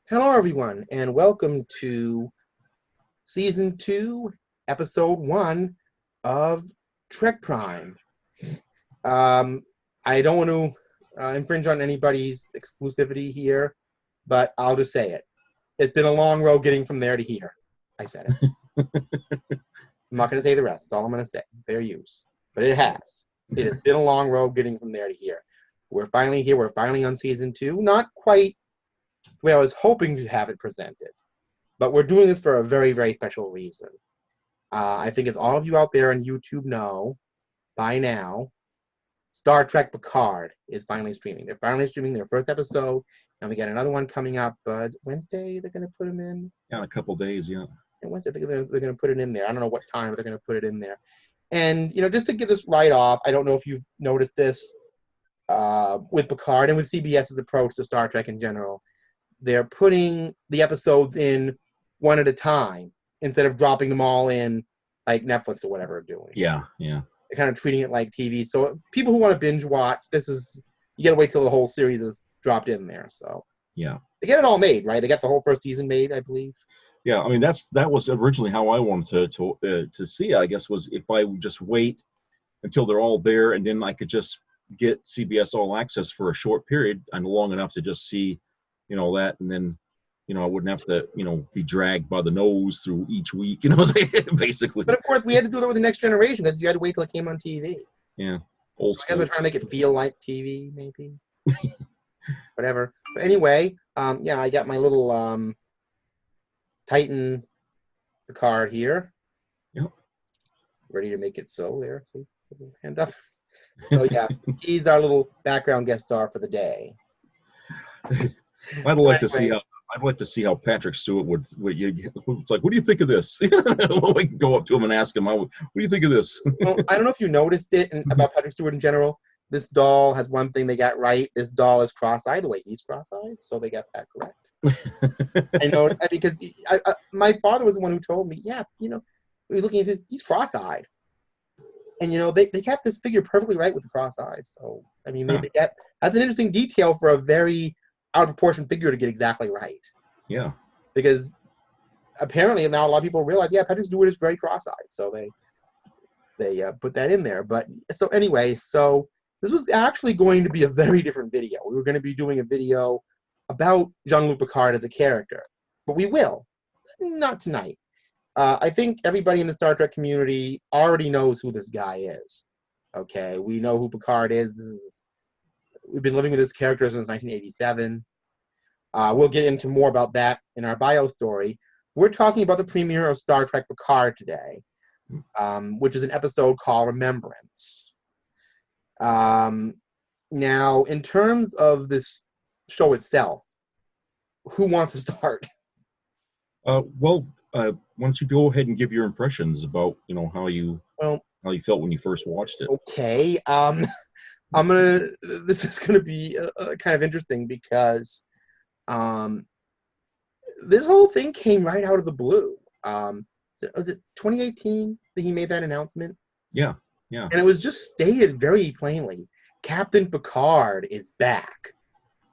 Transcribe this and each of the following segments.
Hello, everyone, and welcome to Season 2, Episode 1 of Trek Prime. I don't want to infringe on anybody's exclusivity here, but I'll just say it. It's been a long road getting from there to here. I said it. I'm not going to say the rest. That's all I'm going to say. Fair use. But it has. It has been a long road getting from there to here. We're finally here. We're finally on Season 2. Not quite the way I was hoping to have it presented. But we're doing this for a very, very special reason. I think as all of you out there on YouTube know by now, Star Trek Picard is finally streaming. They're finally streaming their first episode, and we got another one coming up. Is it Wednesday they're going to put them in? Yeah, in a couple days, yeah. And Wednesday they're going to put it in there. I don't know what time, but they're going to put it in there. And, just to get this right off, I don't know if you've noticed this with Picard and with CBS's approach to Star Trek in general. They're putting the episodes in one at a time instead of dropping them all in like Netflix or whatever are doing. Yeah. They're kind of treating it like TV. So people who want to binge watch, you gotta wait till the whole series is dropped in there. So yeah, they get it all made, right? They got the whole first season made, I believe. Yeah, I mean that was originally how I wanted to see it. I guess was if I would just wait until they're all there, and then I could just get CBS All Access for a short period and long enough to just see, that, and then I wouldn't have to be dragged by the nose through each week, basically. But of course, we had to do that with the Next Generation because you had to wait till it came on TV. Yeah, old school. I guess we're trying to make it feel like TV, maybe. Whatever. But anyway, I got my little Titan Picard here. Yep. Ready to make it so there. See, hand up. So yeah, he's our little background guest star for the day. I'd like to see how Patrick Stewart would. It's like, what do you think of this? We can go up to him and ask him, what do you think of this? Well, I don't know if you noticed it about Patrick Stewart in general. This doll has one thing they got right. This doll is cross-eyed the way he's cross-eyed, so they got that correct. I noticed that because my father was the one who told me, he was looking at it, he's cross-eyed. And, they kept this figure perfectly right with the cross eyes. So, I mean, that's an interesting detail for a very out-of-proportion figure to get exactly right. Yeah. Because apparently now a lot of people realize, Patrick Stewart is very cross-eyed. So they put that in there. But so anyway, this was actually going to be a very different video. We were going to be doing a video about Jean-Luc Picard as a character. But we will. Not tonight. I think everybody in the Star Trek community already knows who this guy is. Okay, we know who Picard is. We've been living with this character since 1987. We'll get into more about that in our bio story. We're talking about the premiere of Star Trek Picard today, which is an episode called Remembrance. Now, in terms of this show itself, who wants to start? Why don't you go ahead and give your impressions about how you felt when you first watched it? Okay. This is gonna be kind of interesting because this whole thing came right out of the blue. Was it 2018 that he made that announcement? Yeah. And it was just stated very plainly, Captain Picard is back.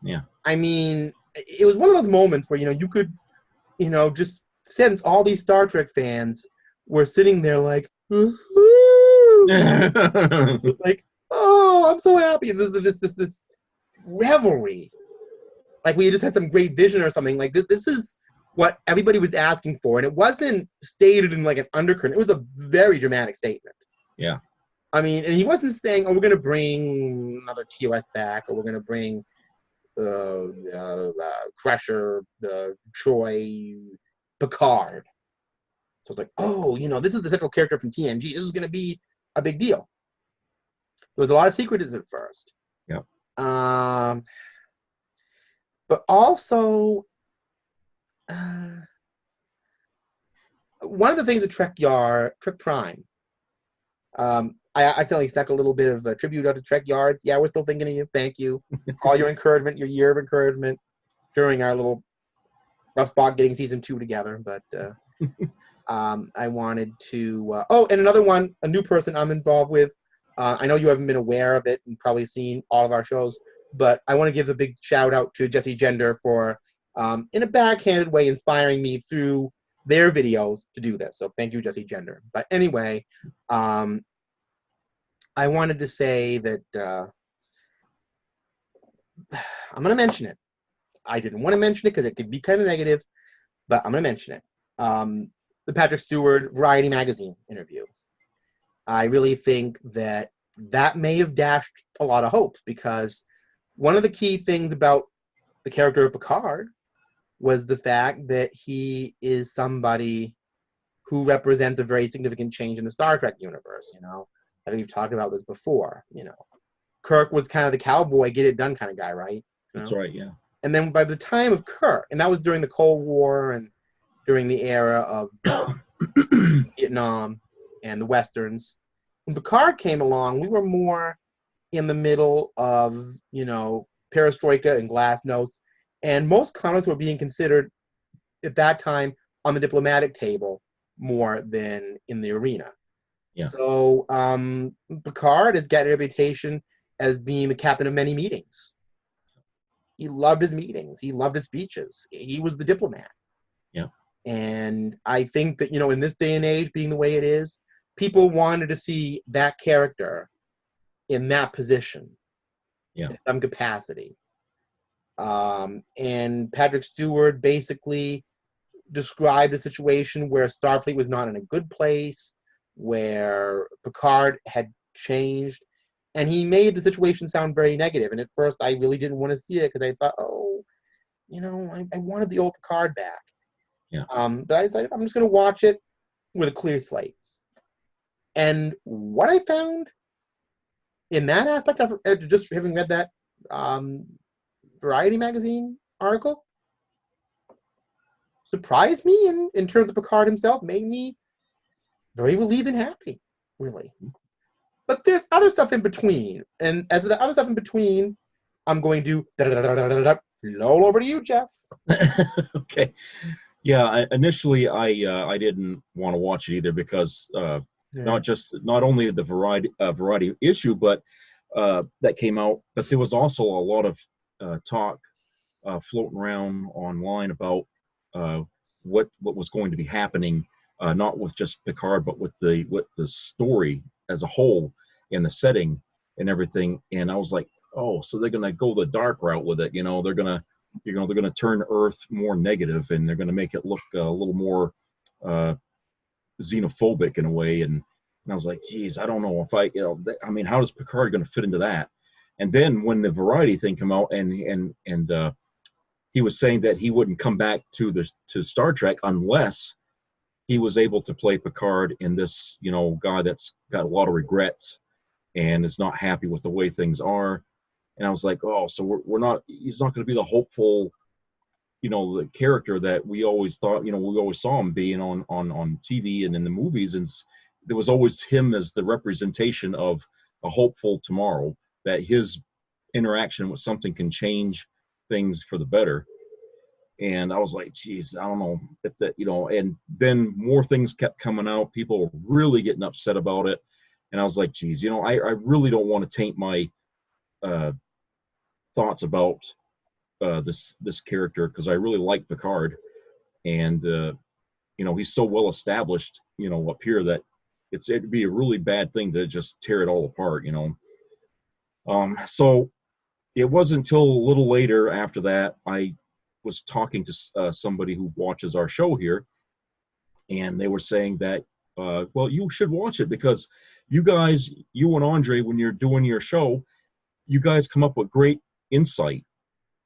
Yeah. I mean, it was one of those moments where you could just sense all these Star Trek fans were sitting there like, it was like, oh, I'm so happy. This is this revelry. Like we just had some great vision or something. Like this is what everybody was asking for. And it wasn't stated in like an undercurrent. It was a very dramatic statement. Yeah. I mean, and he wasn't saying, oh, we're going to bring another TOS back, or we're going to bring Crusher, Troy, Picard. So it's like, oh, this is the central character from TNG. This is going to be a big deal. There was a lot of secrets at first. Yeah. But also, one of the things at Trek Prime, I accidentally stuck a little bit of a tribute out to Trek Yards. Yeah, we're still thinking of you. Thank you. All your encouragement, your year of encouragement during our little rough spot getting season 2 together. But I wanted to... and another one, a new person I'm involved with. I know you haven't been aware of it and probably seen all of our shows, but I want to give a big shout out to Jesse Gender for in a backhanded way, inspiring me through their videos to do this. So thank you, Jesse Gender. But anyway, I wanted to say that I'm going to mention it. I didn't want to mention it because it could be kind of negative, but I'm going to mention it. The Patrick Stewart Variety Magazine interview. I really think that may have dashed a lot of hopes, because one of the key things about the character of Picard was the fact that he is somebody who represents a very significant change in the Star Trek universe. I think we've talked about this before. Kirk was kind of the cowboy, get it done kind of guy, right? That's right, yeah. And then by the time of Kirk, and that was during the Cold War and during the era of Vietnam and the Westerns, when Picard came along, we were more in the middle of, perestroika and glasnost, and most comics were being considered at that time on the diplomatic table more than in the arena. Yeah. So Picard has got a reputation as being the captain of many meetings. He loved his meetings. He loved his speeches. He was the diplomat. Yeah. And I think that, in this day and age, being the way it is, people wanted to see that character in that position, in some capacity. And Patrick Stewart basically described a situation where Starfleet was not in a good place, where Picard had changed, and he made the situation sound very negative. And at first, I really didn't want to see it because I thought, I wanted the old Picard back. Yeah. But I decided I'm just going to watch it with a clear slate. And what I found in that aspect, after just having read that Variety magazine article, surprised me in terms of Picard himself, made me very relieved and happy, really. But there's other stuff in between. And as with the other stuff in between, I'm going to roll over to you, Jeff. Okay. Yeah, initially I didn't want to watch it either because not only the variety issue, but that came out, but there was also a lot of talk floating around online about what was going to be happening, not with just Picard, but with the story as a whole and the setting and everything. And I was like, oh, so they're gonna go the dark route with it. They're gonna turn Earth more negative, and they're gonna make it look a little more xenophobic in a way. And I was like, geez, I don't know if how is Picard gonna fit into that? And then when the Variety thing came out, and he was saying that he wouldn't come back to Star Trek unless he was able to play Picard in this, guy that's got a lot of regrets and is not happy with the way things are. And I was like, oh, so he's not going to be the hopeful, the character that we always thought, we always saw him being on TV and in the movies. And there was always him as the representation of a hopeful tomorrow, that his interaction with something can change things for the better. And I was like, geez, I don't know if that, and then more things kept coming out. People were really getting upset about it. And I was like, geez, I really don't want to taint my thoughts about this character, because I really like Picard. And, he's so well established, up here, that it'd be a really bad thing to just tear it all apart, So it wasn't until a little later after that I was talking to somebody who watches our show here, and they were saying that, well, you should watch it because you and Andre, when you're doing your show, you guys come up with great insight,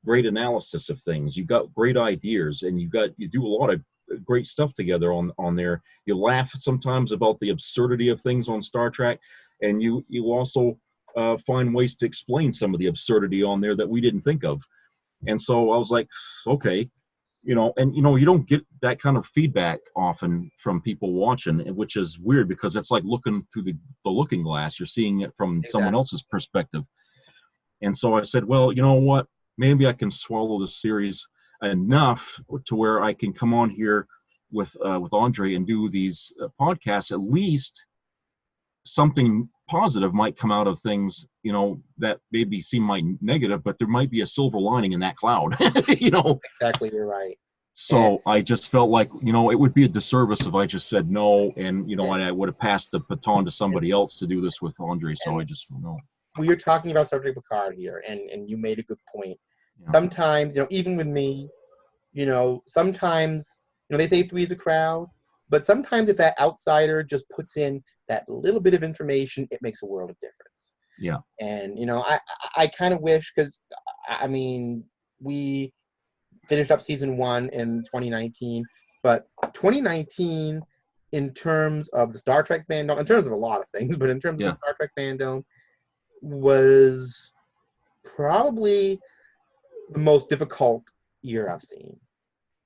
great analysis of things. You've got great ideas, and you do a lot of great stuff together on there. You laugh sometimes about the absurdity of things on Star Trek, and you also find ways to explain some of the absurdity on there that we didn't think of. And so I was like, okay, you don't get that kind of feedback often from people watching, which is weird because it's like looking through the looking glass. You're seeing it from someone else's perspective. And so I said, well, you know what? Maybe I can swallow the series enough to where I can come on here with Andre and do these podcasts, at least something positive might come out of things, that maybe seem like negative, but there might be a silver lining in that cloud. Exactly, you're right. So I just felt like, it would be a disservice if I just said no, and and I would have passed the baton to somebody else to do this with Andre. So I just no. We are talking about Star Trek Picard here, and you made a good point. Yeah. Sometimes, even with me, sometimes, they say three is a crowd, but sometimes if that outsider just puts in that little bit of information, it makes a world of difference. Yeah. And, I kind of wish, because, we finished up season 1 in 2019, but 2019, in terms of the Star Trek fandom, in terms of a lot of things, but in terms of the Star Trek fandom, was probably the most difficult year I've seen.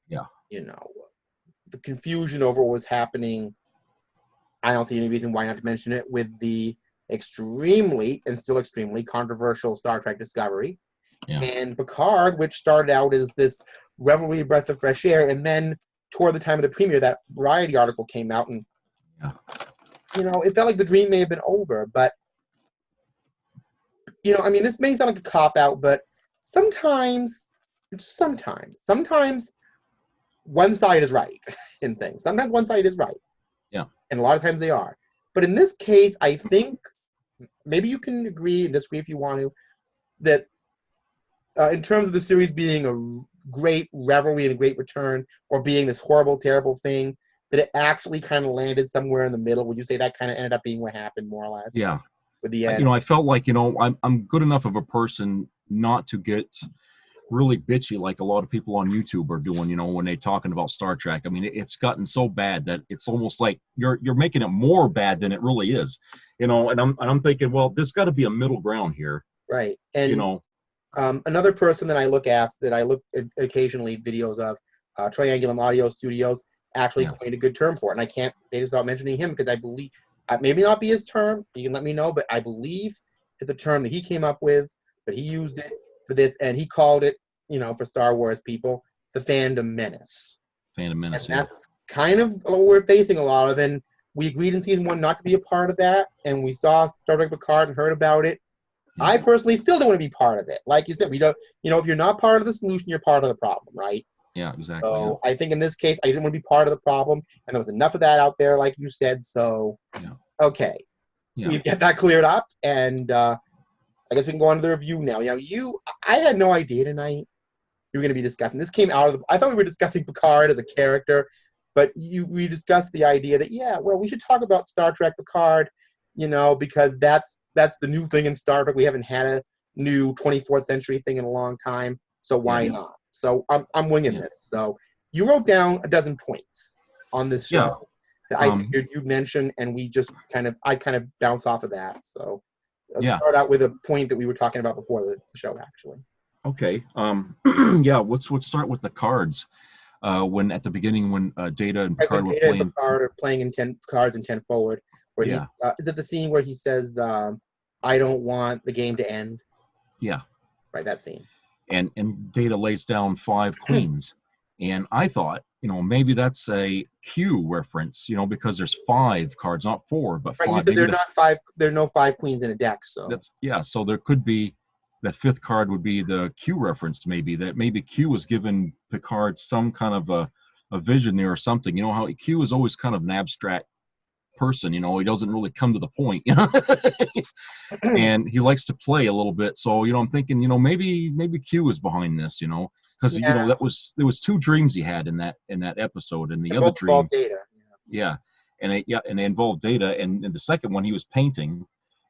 Yeah. The confusion over what was happening, I don't see any reason why not to mention it, with the extremely, and still extremely, controversial Star Trek Discovery. Yeah. And Picard, which started out as this revelry breath of fresh air, and then toward the time of the premiere, that Variety article came out, and it felt like the dream may have been over. But this may sound like a cop out, but sometimes one side is right in things. Sometimes one side is right. Yeah. And a lot of times they are. But in this case, I think maybe you can agree and disagree if you want to, that in terms of the series being a great revelry and a great return, or being this horrible, terrible thing, that it actually kind of landed somewhere in the middle. Would you say that kind of ended up being what happened, more or less? Yeah. With the end? I felt like, I'm good enough of a person not to get really bitchy like a lot of people on YouTube are doing, when they're talking about Star Trek. I mean, it's gotten so bad that it's almost like you're making it more bad than it really is, and I'm thinking, well, there's got to be a middle ground here. Right. And another person that I look occasionally videos of, Triangulum Audio Studios, actually coined a good term for it. And I can't say this without mentioning him, because I believe, maybe not be his term, you can let me know, but I believe it's a term that he came up with, but he used it for this, and he called it, for Star Wars people, the fandom menace. And that's kind of what we're facing a lot of, and we agreed in season 1 not to be a part of that, and we saw Star Trek Picard and heard about it. I personally still don't want to be part of it. Like you said, we don't, if you're not part of the solution, you're part of the problem, right? Yeah, exactly. So I think in this case, I didn't want to be part of the problem, and there was enough of that out there, like you said, so, okay. We get that cleared up, and I guess we can go on to the review now. I had no idea tonight we were going to be discussing. This came out of I thought we were discussing Picard as a character, but we discussed the idea that, we should talk about Star Trek Picard, because that's the new thing in Star Trek. We haven't had a new 24th century thing in a long time, so why not? So I'm winging this. So you wrote down a dozen points on this show that I figured you'd mention, and I kind of bounce off of that. So let's start out with a point that we were talking about before the show, actually. Okay. Let's start with the cards. When at the beginning, when Data and Picard were playing. Picard are playing in 10 cards and 10 forward. Where is it the scene where he says, "I don't want the game to end"? Yeah. Right, that scene. And Data lays down 5 queens, and I thought, maybe that's a Q reference, because there's 5 cards, not 4, but 5. Right, you said they're not 5. There are no 5 queens in a deck, so so there could be. The 5th card would be the Q reference, maybe Q was given Picard some kind of a vision there or something. How Q is always kind of an abstract person, he doesn't really come to the point, and he likes to play a little bit. So, I'm thinking, maybe Q is behind this, because there was 2 dreams he had in that episode, and the other dream, Data. And they involved Data, and in the second one he was painting.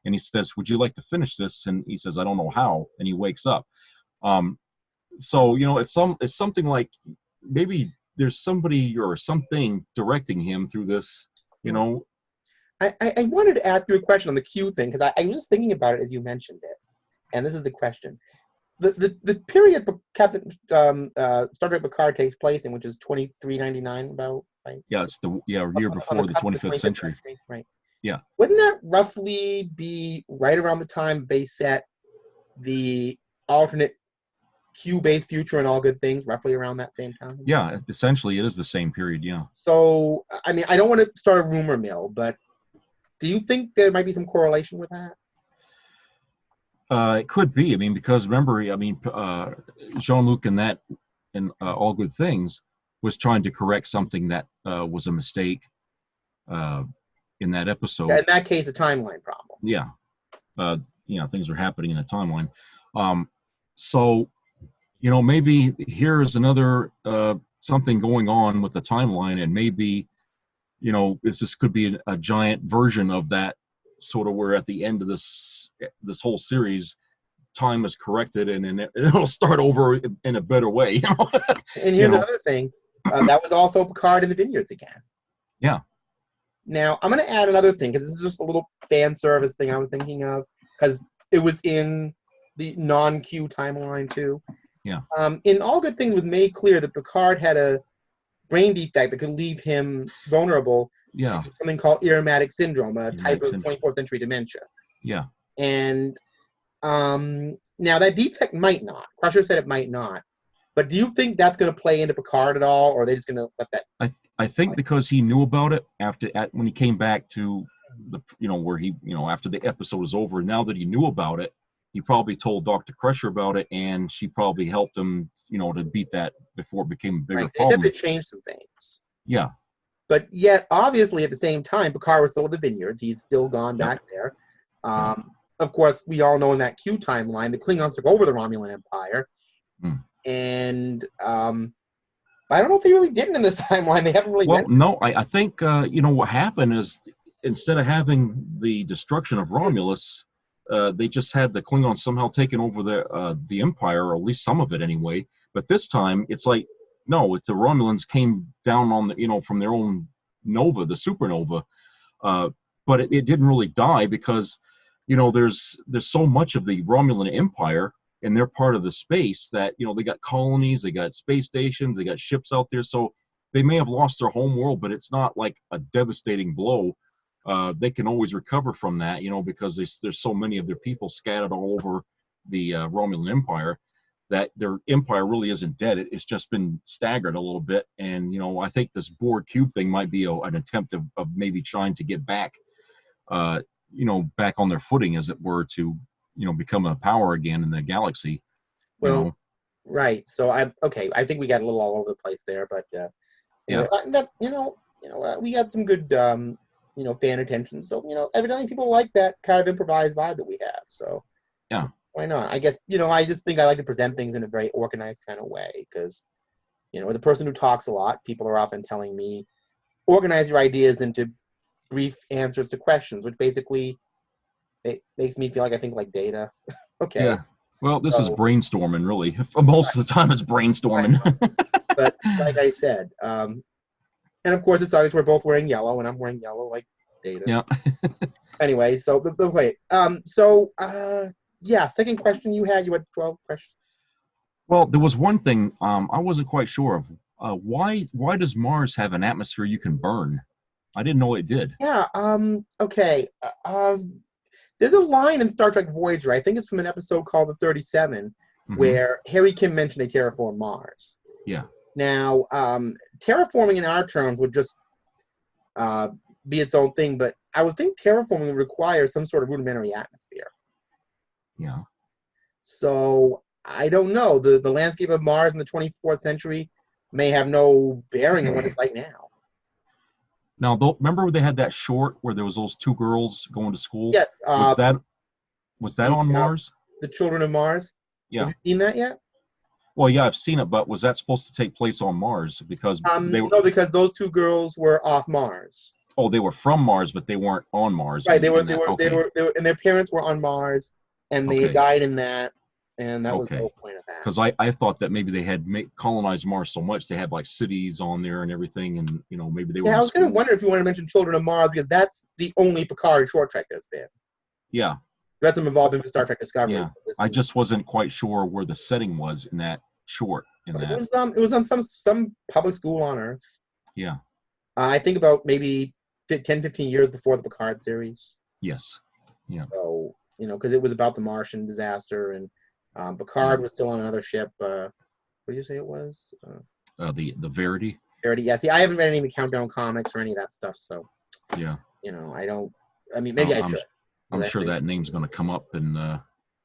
And he says, "Would you like to finish this?" And he says, "I don't know how." And he wakes up. So it's something like maybe there's somebody or something directing him through this. I wanted to ask you a question on the Q thing, because I was just thinking about it as you mentioned it, and this is the question: the period Captain Star Trek Picard takes place in, which is 2399, about, right? Yeah, it's the year before the 25th century. Right. Yeah. Wouldn't that roughly be right around the time they set the alternate Q-based future and All Good Things, roughly around that same time? Yeah, essentially it is the same period, yeah. So, I don't want to start a rumor mill, but Do you think there might be some correlation with that? It could be. I mean, because remember, I mean, Jean-Luc in that, in All Good Things, was trying to correct something that was a mistake in that episode. Yeah, in that case, a timeline problem. Yeah. Things are happening in a timeline. So, maybe here's another something going on with the timeline, and maybe, this could be a giant version of that, sort of where at the end of this whole series, time is corrected, and then it'll start over in a better way. And here's another thing. That was also Picard in the Vineyards again. Yeah. Now, I'm going to add another thing, because this is just a little fan service thing I was thinking of, because it was in the non-Q timeline, too. Yeah. In All Good Things, it was made clear that Picard had a brain defect that could leave him vulnerable to something called irematic syndrome, a type of 24th century dementia. Yeah. And now that defect might not. Crusher said it might not. But do you think that's going to play into Picard at all, or are they just going to let that? I think because he knew about it when he came back to the, where he, after the episode was over. Now that he knew about it, he probably told Dr. Crusher about it, and she probably helped him, to beat that before it became a bigger problem. They said they changed some things. Yeah. But yet, obviously, at the same time, Picard was still at the Vineyards. He's still gone back there. Of course, we all know in that Q timeline, the Klingons took over the Romulan Empire. And I don't know if they really didn't in this timeline. They haven't really. Well, no, I think what happened is, instead of having the destruction of Romulus, they just had the Klingons somehow taken over the Empire, or at least some of it anyway. But this time, it's like, no, it's the Romulans came down on the, from their own nova, the supernova. But it didn't really die, because, there's so much of the Romulan Empire, and they're part of the space that, they got colonies, they got space stations, they got ships out there. So they may have lost their home world, but it's not like a devastating blow. They can always recover from that, because there's so many of their people scattered all over the Romulan Empire, that their empire really isn't dead. It's just been staggered a little bit. And, I think this Borg cube thing might be an attempt of maybe trying to get back, back on their footing, as it were, to, become a power again in the galaxy. Well, right. So I think we got a little all over the place there, but we got some good fan attention. So evidently people like that kind of improvised vibe that we have. So yeah, why not? I guess I just think I like to present things in a very organized kind of way, because as a person who talks a lot, people are often telling me, organize your ideas into brief answers to questions, which basically it makes me feel like I think like data. Okay. Yeah. Well, this is brainstorming, really. Most of the time, it's brainstorming. Right. But like I said, and of course, it's obvious we're both wearing yellow, and I'm wearing yellow like data. Yeah. Anyway, so but wait. Second question you had 12 questions. Well, there was one thing I wasn't quite sure of. Why does Mars have an atmosphere you can burn? I didn't know it did. Yeah. Okay. There's a line in Star Trek Voyager, I think it's from an episode called The 37, where Harry Kim mentioned they terraform Mars. Yeah. Now, terraforming in our terms would just be its own thing, but I would think terraforming would require some sort of rudimentary atmosphere. Yeah. So, I don't know. The landscape of Mars in the 24th century may have no bearing on what it's like now. Now, remember they had that short where there was those two girls going to school? Yes. Was that on Mars? The Children of Mars? Yeah. Have you seen that yet? Well, yeah, I've seen it, but was that supposed to take place on Mars? Because no, because those two girls were off Mars. Oh, they were from Mars, but they weren't on Mars. Right, they were, and their parents were on Mars, and they died in that, and that was the whole point of that. Because I thought that maybe they had colonized Mars so much they had like cities on there and everything, and maybe they were. Yeah, I was going to wonder if you want to mention Children of Mars, because that's the only Picard short trek there's been. Yeah. The rest of them involved in Star Trek Discovery. Yeah. I just wasn't quite sure where the setting was in that short. It was on some public school on Earth. Yeah. I think about maybe 10, 15 years before the Picard series. Yes. Yeah. So, because it was about the Martian disaster, and Picard was still on another ship. What did you say it was? The Verity. Verity, yeah. See, I haven't read any of the Countdown comics or any of that stuff, so yeah. I don't. I mean, maybe I I'm should. I'm sure that name's going to come up in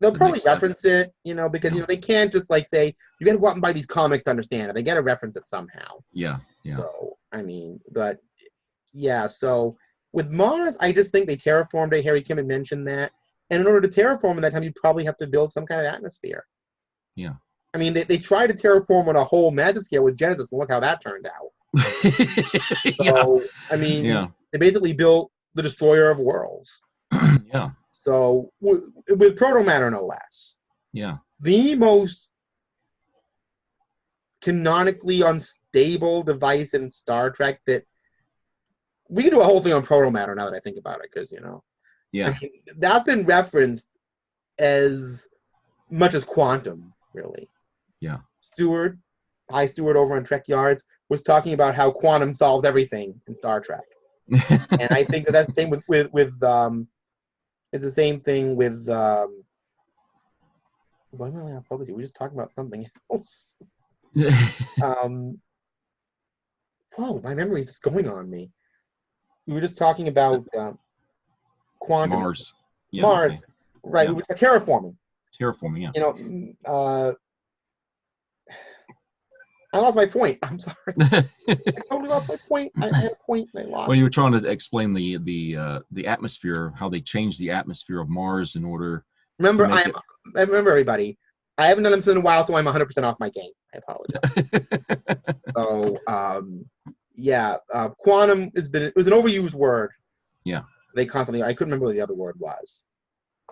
They'll the probably next reference it, because Yeah. they can't just like say you got to go out and buy these comics to understand it. They got to reference it somehow. Yeah. So I mean, but yeah. So with Mars, I just think they terraformed it. Harry Kim had mentioned that, and in order to terraform at that time, you'd probably have to build some kind of atmosphere. Yeah. I mean, they tried to terraform on a whole mesoscale with Genesis, and look how that turned out. So I mean, they basically built the destroyer of worlds. Yeah. So with proto-matter, no less. Yeah. The most canonically unstable device in Star Trek that we could do a whole thing on proto-matter now that I think about it, because Yeah. I mean, that's been referenced as much as quantum, really. Yeah. High Stewart over on Trek Yards was talking about how quantum solves everything in Star Trek, and I think that's the same with it's the same thing with what am I not focusing? We're just talking about something else. Whoa, my memory is just going on me. We were just talking about quantum. Mars. Yeah, Mars, okay. right? Yeah. We were terraforming. Terraforming, yeah. I lost my point. I'm sorry. I totally lost my point. I had a point and I lost. Well, you were trying to explain the atmosphere, how they changed the atmosphere of Mars in order. Remember, I remember everybody. I haven't done this in a while, so I'm 100% off my game. I apologize. So, yeah, quantum it was an overused word. Yeah. They constantly. I couldn't remember what the other word was.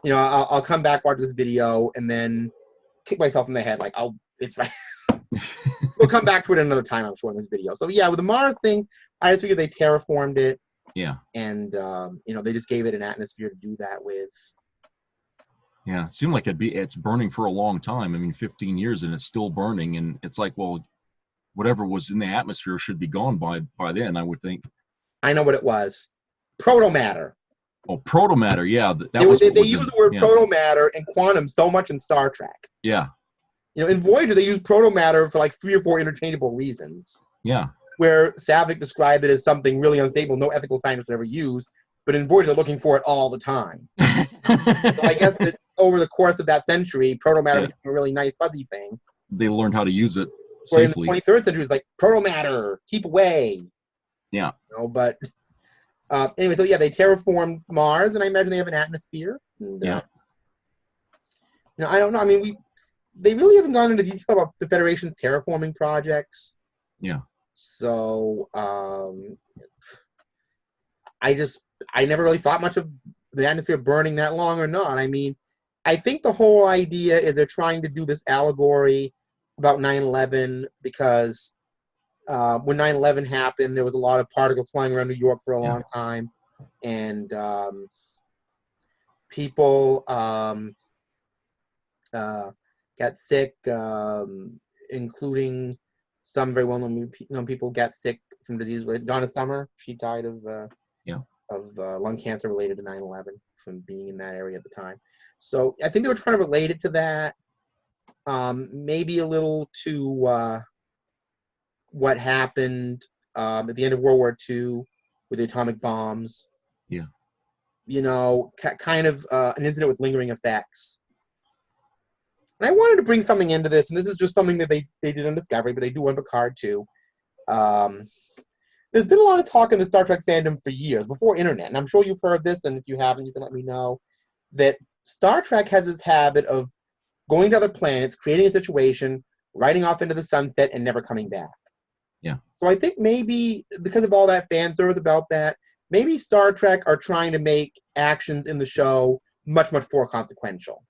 I'll come back, watch this video, and then kick myself in the head like, it's right. We'll come back to it another time, I'm sure, in this video. So yeah, with the Mars thing, I just figured they terraformed it. Yeah. And they just gave it an atmosphere to do that with. Yeah, it seemed like it's burning for a long time. I mean, 15 years and it's still burning, and it's like, well, whatever was in the atmosphere should be gone by then, I would think. I know what it was. Proto-matter. Oh, proto-matter, yeah. They use the word proto-matter and quantum so much in Star Trek. Yeah. In Voyager, they use proto-matter for like 3 or 4 interchangeable reasons. Yeah. Where Savick described it as something really unstable, no ethical scientist would ever use, but in Voyager, they're looking for it all the time. So I guess that over the course of that century, proto-matter became a really nice, fuzzy thing. They learned how to use it where safely. In the 23rd century, it's like, proto-matter, keep away. Yeah. But anyway, so yeah, they terraformed Mars, and I imagine they have an atmosphere. And, I don't know. I mean, they really haven't gone into detail about the Federation's terraforming projects. Yeah. So I never really thought much of the atmosphere burning that long or not. I mean, I think the whole idea is they're trying to do this allegory about 9/11 because when 9/11 happened, there was a lot of particles flying around New York for a long time, and people got sick, including some very well-known people got sick from disease. Donna Summer, she died of lung cancer related to 9/11 from being in that area at the time. So I think they were trying to relate it to that, maybe a little to what happened at the end of World War II with the atomic bombs. Yeah. Kind of an incident with lingering effects. And I wanted to bring something into this, and this is just something that they did on Discovery, but they do on Picard too. There's been a lot of talk in the Star Trek fandom for years, before internet, and I'm sure you've heard this, and if you haven't, you can let me know, that Star Trek has this habit of going to other planets, creating a situation, riding off into the sunset, and never coming back. Yeah. So I think maybe, because of all that fan service about that, maybe Star Trek are trying to make actions in the show much, much more consequential.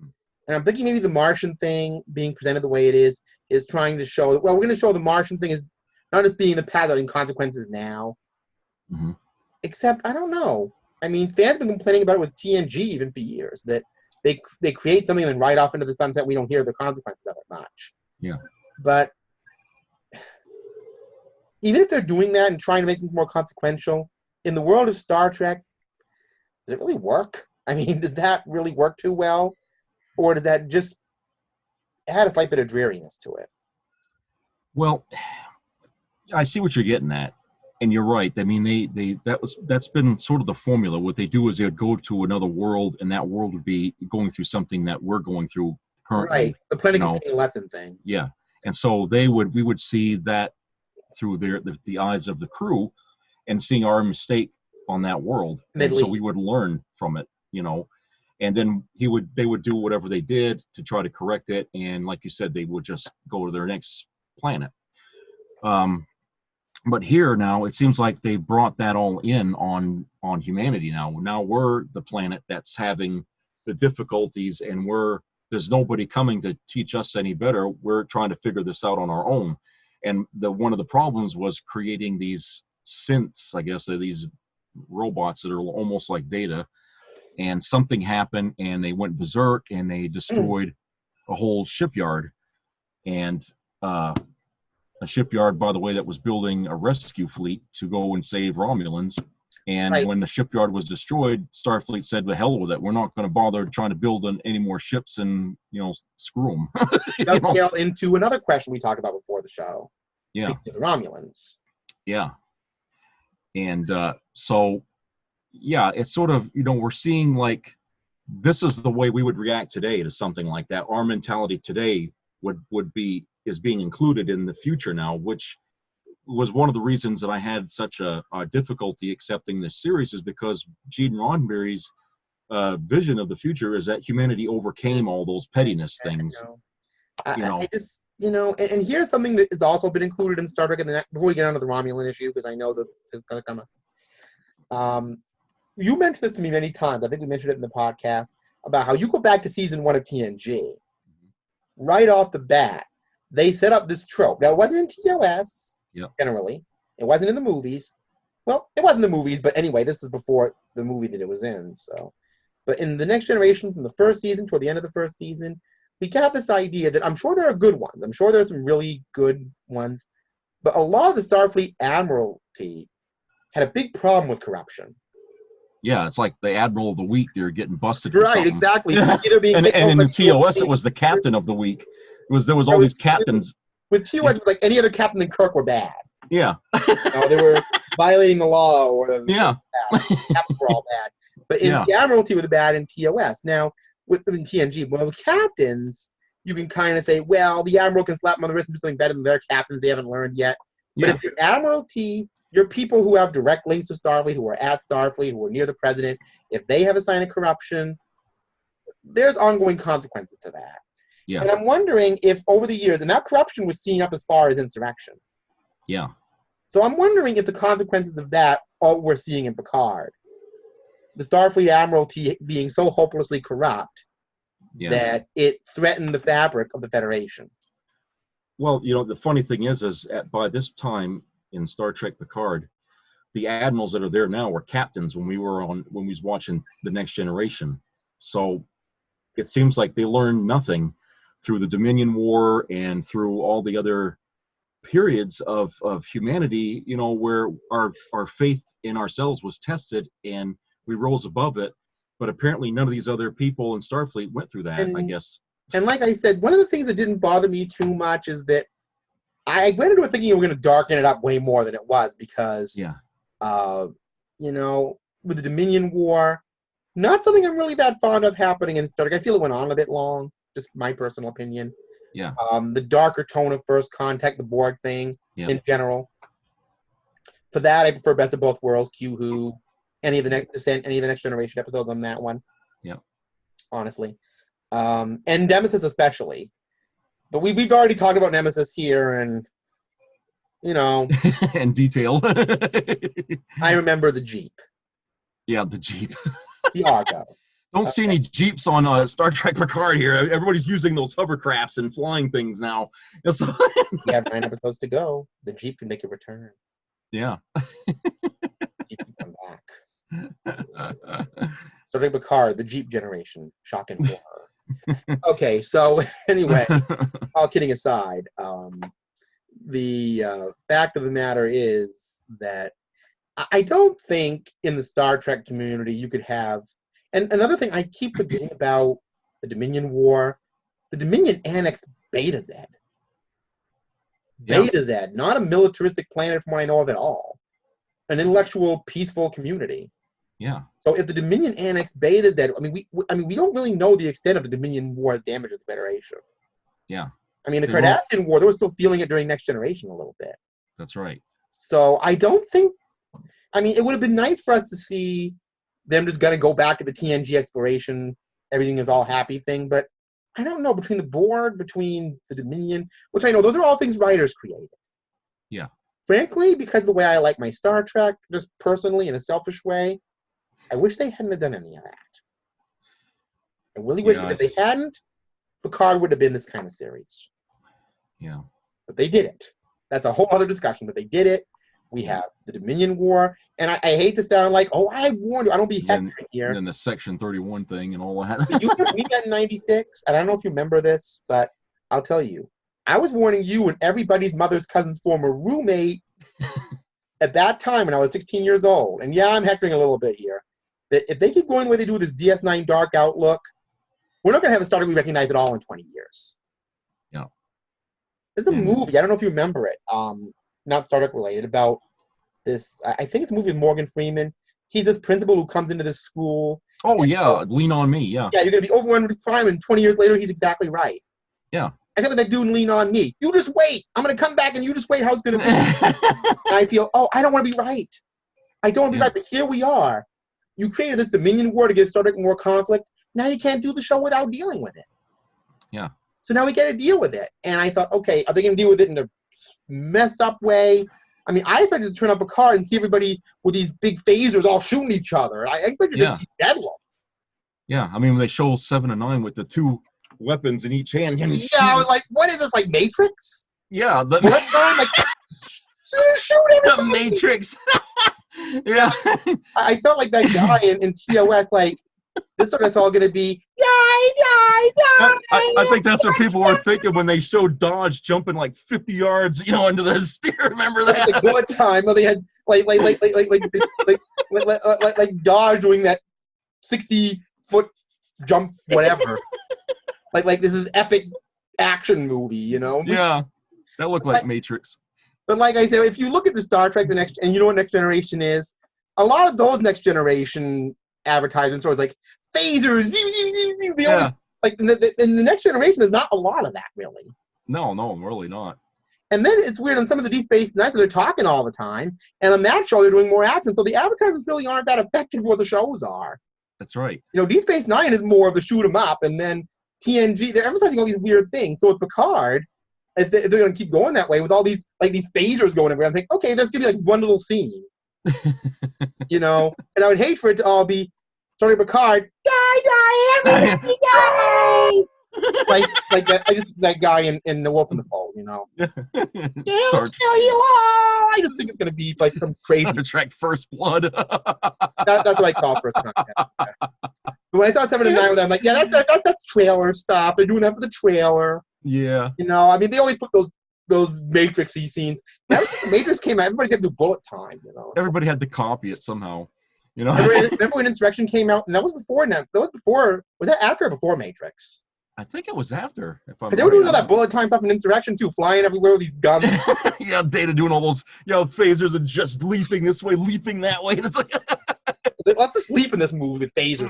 And I'm thinking maybe the Martian thing being presented the way it is trying to show that, well, we're going to show the Martian thing is not just being the past, having consequences now. Mm-hmm. Except, I don't know. I mean, fans have been complaining about it with TNG even for years, that they create something and then ride off into the sunset. We don't hear the consequences of it much. Yeah. But even if they're doing that and trying to make things more consequential, in the world of Star Trek, does it really work? I mean, does that really work too well? Or does that just add a slight bit of dreariness to it? Well, I see what you're getting at. And you're right. I mean, that's been sort of the formula. What they do is they would go to another world, and that world would be going through something that we're going through currently. Right, the planning lesson thing. Yeah, and so we would see that through the eyes of the crew, and seeing our mistake on that world, and so we would learn from it, and then they would do whatever they did to try to correct it, and like you said, they would just go to their next planet. But here now, it seems like they brought that all in on humanity now. Now we're the planet that's having the difficulties, and there's nobody coming to teach us any better. We're trying to figure this out on our own. And one of the problems was creating these synths, I guess, these robots that are almost like Data. And something happened, and they went berserk, and they destroyed a whole shipyard. And a shipyard, by the way, that was building a rescue fleet to go and save Romulans. And when the shipyard was destroyed, Starfleet said, "The hell with it. We're not going to bother trying to build any more ships and, screw them." Dovetail into another question we talked about before the show. Yeah. The Romulans. Yeah. And so, yeah, it's sort of, we're seeing like, this is the way we would react today to something like that. Our mentality today is being included in the future now, which was one of the reasons that I had such a difficulty accepting this series, is because Gene Roddenberry's vision of the future is that humanity overcame all those pettiness things. I just, and here's something that has also been included in Star Trek, before we get onto the Romulan issue, because I know that it's going to come up. You mentioned this to me many times. I think we mentioned it in the podcast, about how you go back to season 1 of TNG. Right off the bat, they set up this trope. Now, it wasn't in TOS, generally. It wasn't in the movies. Well, it wasn't in the movies, but anyway, this is before the movie that it was in. So, but in the Next Generation, from the first season toward the end of the first season, we got this idea that I'm sure there are good ones. I'm sure there's some really good ones. But a lot of the Starfleet Admiralty had a big problem with corruption. Yeah, it's like the Admiral of the Week. They're getting busted. Right, exactly. Either being and in the TOS, it was the Captain of the Week. There was all these captains. With TOS, it was like any other captain than Kirk were bad. Yeah. They were violating the law, or captains were all bad. But in the Admiralty, were bad in TOS. Now, in TNG, well, the captains, you can kind of say, well, the Admiral can slap them on the wrist and do something better than their captains they haven't learned yet. But if you're Admiralty, you're people who have direct links to Starfleet, who are at Starfleet, who are near the president. If they have a sign of corruption, there's ongoing consequences to that. Yeah. And I'm wondering if over the years, and that corruption was seen up as far as insurrection. Yeah. So I'm wondering if the consequences of that are what we're seeing in Picard. The Starfleet Admiralty being so hopelessly corrupt that it threatened the fabric of the Federation. Well, the funny thing is by this time in Star Trek Picard, the admirals that are there now were captains when we was watching The Next Generation. So it seems like they learned nothing through the Dominion War and through all the other periods of humanity, where our faith in ourselves was tested and we rose above it. But apparently none of these other people in Starfleet went through that, I guess. And like I said, one of the things that didn't bother me too much is that I went into it thinking we were going to darken it up way more than it was, because, with the Dominion War, not something I'm really that fond of happening in Star Trek. I feel it went on a bit long, just my personal opinion. Yeah. The darker tone of First Contact, the Borg thing in general. For that, I prefer Best of Both Worlds, Q Who, any of the Next Generation episodes on that one. Yeah. Honestly. And Nemesis especially. But we've already talked about Nemesis here, and, in detail. I remember the Jeep. Yeah, the Jeep. The Argo. Don't see any Jeeps on Star Trek Picard here. Everybody's using those hovercrafts and flying things now. So, we have 9 episodes to go. The Jeep can make a return. Yeah. Jeep can come back. Star Trek Picard, the Jeep generation. Shock and horror. Okay, so anyway, all kidding aside, the fact of the matter is that I don't think in the Star Trek community you could have. And another thing I keep forgetting about the Dominion War, the Dominion annexed Beta Z. Beta Z, not a militaristic planet from what I know of at all. an intellectual, peaceful community. Yeah. So if the Dominion annexed Beta Z, we don't really know the extent of the Dominion War's damage to the Federation. Yeah. I mean, the Cardassian War, they were still feeling it during Next Generation a little bit. That's right. So I don't think, I mean, it would have been nice for us to see them just gonna go back to the TNG exploration, everything is all happy thing, but I don't know, between the Borg, between the Dominion, which I know those are all things writers created. Yeah. Frankly, because of the way I like my Star Trek, just personally in a selfish way, I wish they hadn't have done any of that. I really wish, because if they hadn't, Picard would have been this kind of series. Yeah. But they did it. That's a whole other discussion, but they did it. We have the Dominion War, and I hate to sound like, oh, I warned you. I don't be hectoring here. And then the Section 31 thing and all that. We met in 96, and I don't know if you remember this, but I'll tell you. I was warning you and everybody's mother's cousin's former roommate at that time when I was 16 years old. And yeah, I'm hectoring a little bit here. That if they keep going the way they do with this DS9 Dark Outlook, we're not going to have a Star Trek we recognize at all in 20 years. Yeah. There's a movie, I don't know if you remember it, not Star Trek related, about this, I think it's a movie with Morgan Freeman. He's this principal who comes into this school. Oh, yeah, Lean on Me, yeah. Yeah, you're going to be overrun with crime, and 20 years later, he's exactly right. Yeah. I feel like that dude in Lean on Me. You just wait. I'm going to come back, and you just wait how it's going to be. And I feel, oh, I don't want to be right. I don't want to be right, but here we are. You created this Dominion War to give Star Trek more conflict. Now you can't do the show without dealing with it. Yeah. So now we got to deal with it. And I thought, okay, are they going to deal with it in a messed up way? I mean, I expected to turn up a car and see everybody with these big phasers all shooting each other. I expected to see Bedlam. Yeah, I mean, when they show 7 and 9 with the 2 weapons in each hand. Yeah, I was like, what is this, like Matrix? Yeah. Bullet time? Like, shoot everybody! The Matrix. Yeah. I felt like that guy in TOS, like, this is all going to be, die. I think that's what people were thinking when they showed Dodge jumping like 50 yards, into the steer. Remember that? Like bullet time. Well, they had like Dodge doing that 60-foot jump, whatever. like this is epic action movie, Yeah, that looked like Matrix. But like I said, if you look at the Star Trek, and you know what Next Generation is, a lot of those Next Generation advertisements are always like phasers, only, like in the Next Generation, there's not a lot of that really. No, really not. And then it's weird on some of the Deep Space Nine, they're talking all the time, and on that show they're doing more action, so the advertisements really aren't that effective what the shows are. That's right. Deep Space Nine is more of the shoot 'em up, and then TNG, they're emphasizing all these weird things. So with Picard, if they're going to keep going that way with all these these phasers going everywhere, I'm thinking, okay, that's going to be like one little scene, and I would hate for it to all be, sorry, Picard, die, everybody die! like that guy in The Wolf and the Fold, They'll kill you all! I just think it's going to be like some crazy... Star Trek First Blood. That's what I call First Contact. But when I saw 7 and 9 with them, I'm like, yeah, that's trailer stuff. They're doing that for the trailer. Yeah. I mean, they always put those Matrix-y scenes. Now that the Matrix came out, everybody's had to do bullet time, Everybody had to copy it somehow, Remember when Insurrection came out? And that was before, was that after or before Matrix? I think it was after. Because they were doing all that bullet time stuff in Insurrection, too, flying everywhere with these guns. Yeah, Data doing all those, phasers and just leaping this way, leaping that way. And it's like... Let's just leap in this movie with phasers.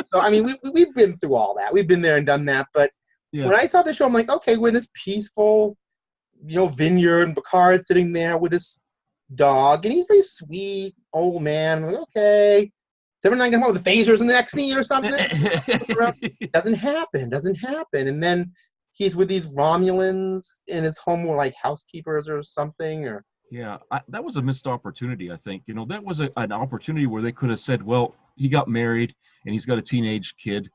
So, I mean, we've been through all that. We've been there and done that. But when I saw the show, I'm like, okay, we're in this peaceful, vineyard, and Picard sitting there with this dog, and he's very sweet, old man. I'm like, okay. 7 and 9 come out with the phasers in the next scene or something. Doesn't happen. And then he's with these Romulans in his home, or like housekeepers or something, or... Yeah, that was a missed opportunity, I think. That was an opportunity where they could have said, well, he got married and he's got a teenage kid.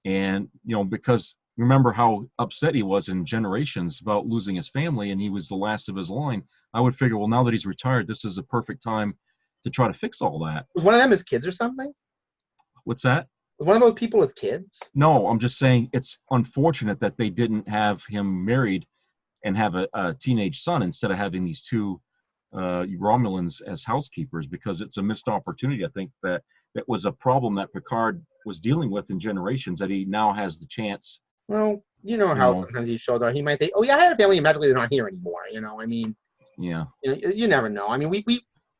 And, because remember how upset he was in Generations about losing his family, and he was the last of his line. I would figure, well, now that he's retired, this is a perfect time to try to fix all that. Was one of them his kids or something? What's that? Was one of those people his kids? No, I'm just saying it's unfortunate that they didn't have him married and have a teenage son instead of having these 2 Romulans as housekeepers, because it's a missed opportunity. I think that was a problem that Picard was dealing with in Generations, that he now has the chance. Well, how sometimes these shows are. He might say, oh yeah, I had a family, and magically they're not here anymore. I mean, yeah, you never know. I mean, we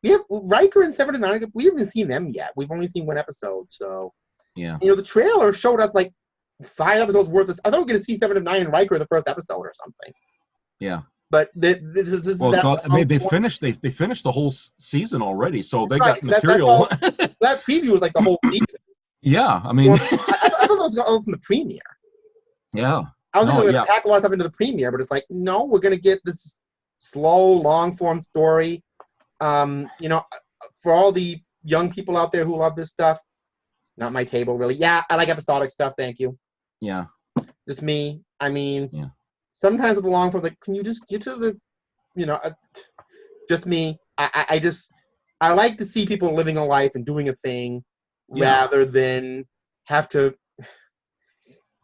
we have Riker and 7 to 9. We haven't seen them yet. We've only seen one episode, so Yeah. the trailer showed us like 5 episodes worth of. I thought we were going to see 7 to 9 and Riker in the first episode or something. Yeah. But this is Well, that. I mean, they finished the whole season already, so they Right, got material. That preview was like the whole season. Yeah, I mean, I thought that was all from the premiere. Yeah. I was going to pack a lot of stuff into the premiere, but it's like, no, we're going to get this slow, long-form story. For all the young people out there who love this stuff, not my table, really. Yeah, I like episodic stuff, thank you. Yeah. Just me. I mean, yeah. Sometimes with the long form, it's like, can you just get to the, just me. I like to see people living a life and doing a thing rather than have to.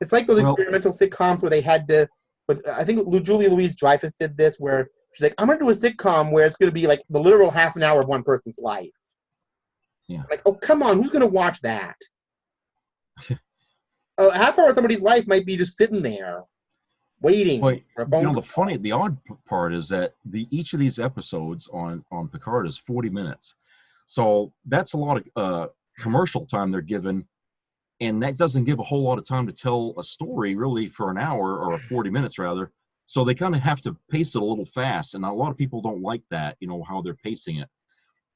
It's like those experimental sitcoms where they had to. But I think Julia Louis-Dreyfus did this, where she's like, I'm going to do a sitcom where it's going to be like the literal half an hour of one person's life. Yeah. Like, oh, come on, who's going to watch that? Half hour of somebody's life might be just sitting there waiting for a phone call. The odd part is that each of these episodes on Picard is 40 minutes. So that's a lot of commercial time they're given, and that doesn't give a whole lot of time to tell a story really for an hour or 40 minutes rather. So they kind of have to pace it a little fast, and a lot of people don't like that, how they're pacing it.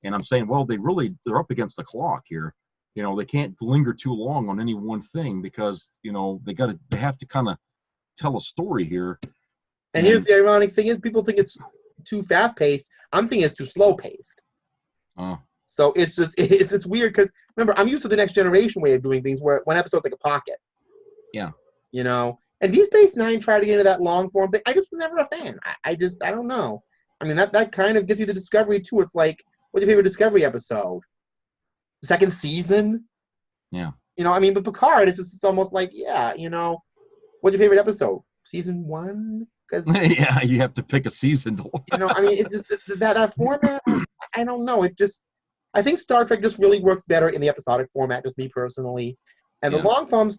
And I'm saying, well, they're up against the clock here. They can't linger too long on any one thing because, they have to kind of tell a story here. And here's the ironic thing is people think it's too fast-paced. I'm thinking it's too slow-paced. So it's just, it's weird because, remember, I'm used to the Next Generation way of doing things where one episode's like a pocket. Yeah. And Deep Space Nine tried to get into that long-form thing. I just was never a fan. I don't know. I mean, that kind of gives you the Discovery, too. It's like, what's your favorite Discovery episode? Second season? Yeah. But Picard, it's almost like, what's your favorite episode? Season 1? Because yeah, you have to pick a season. It's just that format. I don't know. I think Star Trek just really works better in the episodic format. Just me personally, and the long form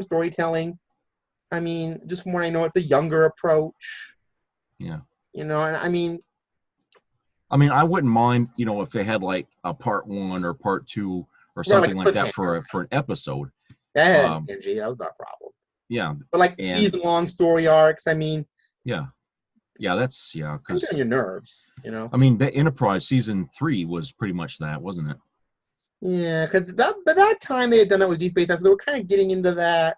storytelling. I mean, just from what I know, it's a younger approach. Yeah. And I mean, I wouldn't mind, if they had like a part 1 or part 2 or something like that for an episode. That was not a problem. Yeah. But like season-long story arcs, I mean. Yeah. Yeah, that's, because on your nerves, the Enterprise season 3 was pretty much that, wasn't it? Yeah, because by that time they had done that with Deep Space Nine, so they were kind of getting into that.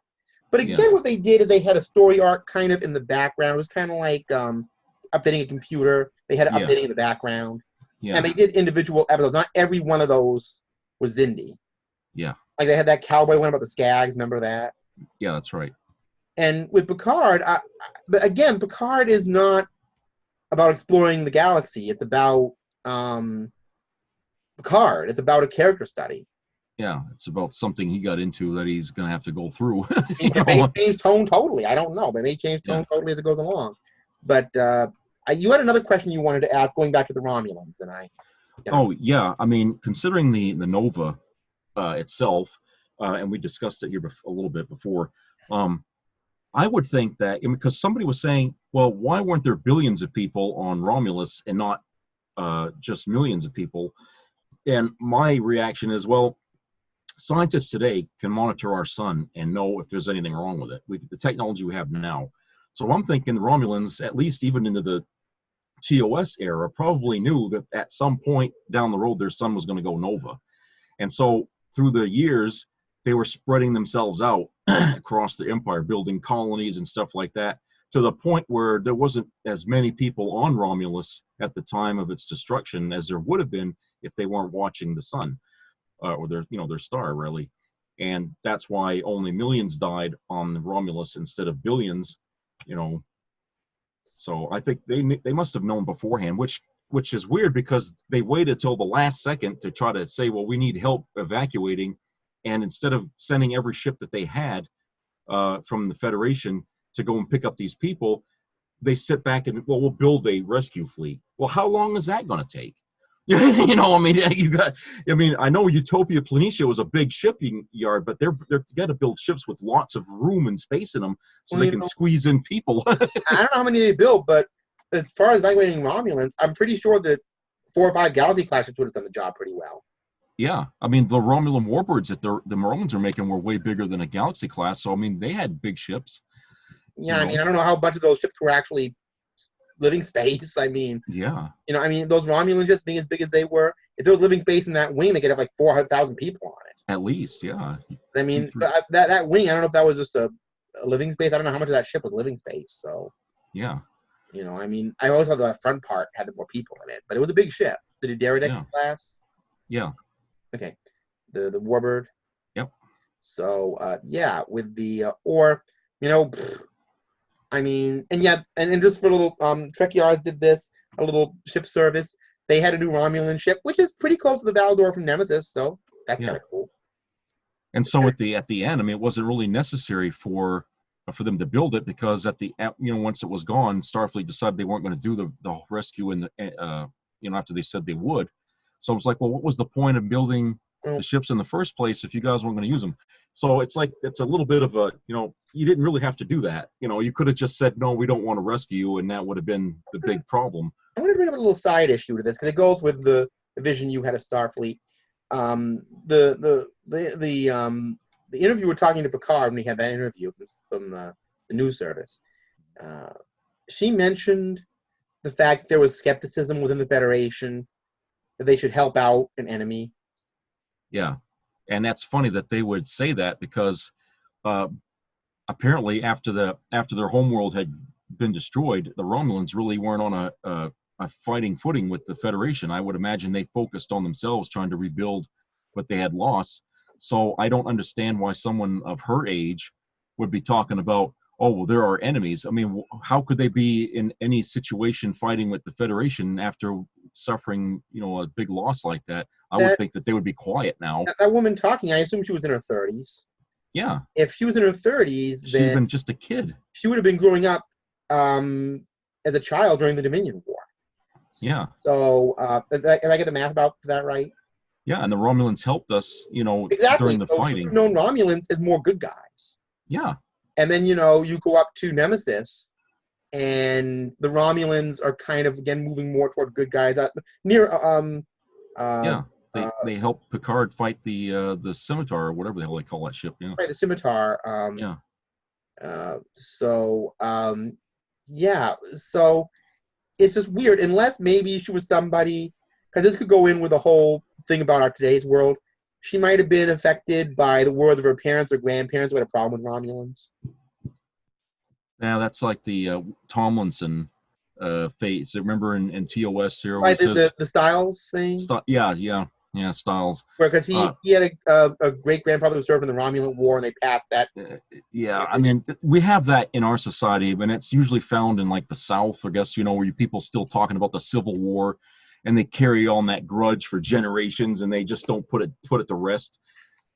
But again, what they did is they had a story arc kind of in the background. It was kind of like updating a computer. They had updating in the background. Yeah. And they did individual episodes. Not every one of those was Xindi. Yeah. Like they had that cowboy one about the Skags. Remember that? Yeah, that's right. And with Picard, but again, Picard is not about exploring the galaxy. It's about Picard. It's about a character study. Yeah, it's about something he got into that he's going to have to go through. It may change tone totally. I don't know. But it may change tone totally as it goes along. But you had another question you wanted to ask going back to the Romulans, and I. Oh, yeah. Considering the Nova itself, and we discussed it here a little bit before, I would think that, because somebody was saying, well, why weren't there billions of people on Romulus and not just millions of people? And my reaction is, well, scientists today can monitor our sun and know if there's anything wrong with it. The technology we have now. So I'm thinking the Romulans, at least even into the TOS era, probably knew that at some point down the road their sun was going to go nova. And so through the years, they were spreading themselves out across the empire, building colonies and stuff like that, to the point where there wasn't as many people on Romulus at the time of its destruction as there would have been if they weren't watching the sun or their star, really. And that's why only millions died on Romulus instead of billions, So I think they must have known beforehand, which is weird because they waited till the last second to try to say, well, we need help evacuating. And instead of sending every ship that they had from the Federation to go and pick up these people, they sit back and, well, we'll build a rescue fleet. Well, how long is that going to take? I know Utopia Planitia was a big shipping yard, but they're got to build ships with lots of room and space in them so they can squeeze in people. I don't know how many they built, but as far as evaluating Romulans, I'm pretty sure that 4 or 5 Galaxy class ships would have done the job pretty well. Yeah, I mean the Romulan warbirds that the Romans are making were way bigger than a Galaxy class. So I mean they had big ships. Yeah, I mean I don't know how much of those ships were actually living space. I mean, Yeah, I mean those Romulan ships being as big as they were, if there was living space in that wing, they could have like 400,000 people on it. at least, yeah. I mean that wing, I don't know if that was just a living space. I don't know how much of that ship was living space. So Yeah. I mean, I always thought the front part had more people in it, but it was a big ship. The Derridex class. Yeah. Okay, the Warbird. Yep. So yeah, with the I mean, and just for a little Trekiars did this, a little ship service. They had a new Romulan ship, which is pretty close to the Valdor from Nemesis, so that's kind of cool. And so at the end, I mean, it wasn't really necessary for them to build it because once it was gone, Starfleet decided they weren't going to do the rescue and after they said they would. So it was like, well, what was the point of building the ships in the first place if you guys weren't going to use them? So it's like it's a little bit of a you didn't really have to do that. You could have just said no, we don't want to rescue you, and that would have been the big problem. I'm going to bring up a little side issue to this because it goes with the vision you had of Starfleet. The interviewer talking to Picard when he had that interview from the news service. She mentioned the fact that there was skepticism within the Federation that they should help out an enemy. Yeah, and that's funny that they would say that because apparently after their homeworld had been destroyed, the Romulans really weren't on a fighting footing with the Federation. I would imagine they focused on themselves trying to rebuild what they had lost. So I don't understand why someone of her age would be talking about, oh, well, there are enemies. I mean, how could they be in any situation fighting with the Federation after suffering, a big loss like that? I would think that they would be quiet now. That woman talking, I assume she was in her 30s. Yeah. If she was in her 30s, then she'd been just a kid. She would have been growing up as a child during the Dominion War. Yeah. So, if I get the math about that right? Yeah, and the Romulans helped us, exactly. during the fighting. Known Romulans as more good guys. Yeah. And then, you go up to Nemesis, and the Romulans are kind of, again, moving more toward good guys. They helped Picard fight the Scimitar, or whatever the hell they call that ship. Yeah. Right, the Scimitar. So it's just weird, unless maybe she was somebody, because this could go in with the whole thing about our today's world. She might have been affected by the words of her parents or grandparents who had a problem with Romulans. Yeah, that's like the Tomlinson phase. Remember in TOS here? Right, the Styles thing? Yeah, Styles. Because he had a great-grandfather who served in the Romulan War, and they passed that. I mean, we have that in our society, but it's usually found in, like, the South, I guess, where people still talking about the Civil War, and they carry on that grudge for generations, and they just don't put it to rest,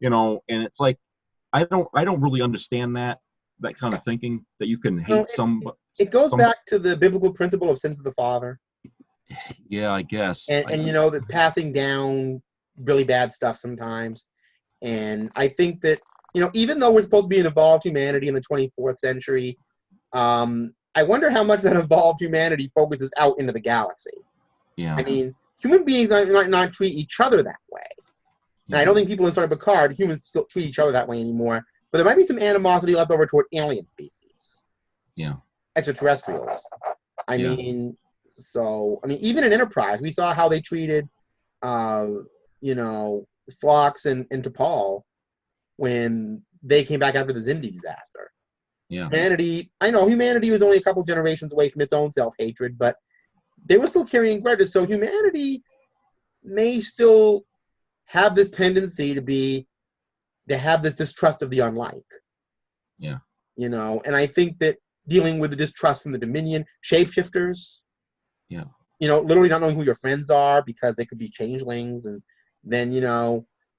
and it's like, I don't really understand that kind of thinking, that you can hate somebody. It goes back to the biblical principle of sins of the father. Yeah, I guess. And the passing down really bad stuff sometimes. And I think that, even though we're supposed to be an evolved humanity in the 24th century, I wonder how much that evolved humanity focuses out into the galaxy. Yeah. I mean, human beings might not treat each other that way. And I don't think people in Star Trek Picard, humans still treat each other that way anymore. But there might be some animosity left over toward alien species. Yeah. Extraterrestrials. I mean, even in Enterprise, we saw how they treated, Phlox and T'Pol when they came back after the Zindi disaster. Yeah. Humanity was only a couple generations away from its own self-hatred, but they were still carrying grudges. So humanity may still have this tendency to have this distrust of the unlike. Yeah. And I think that dealing with the distrust from the Dominion, shapeshifters, yeah, literally not knowing who your friends are because they could be changelings, and then,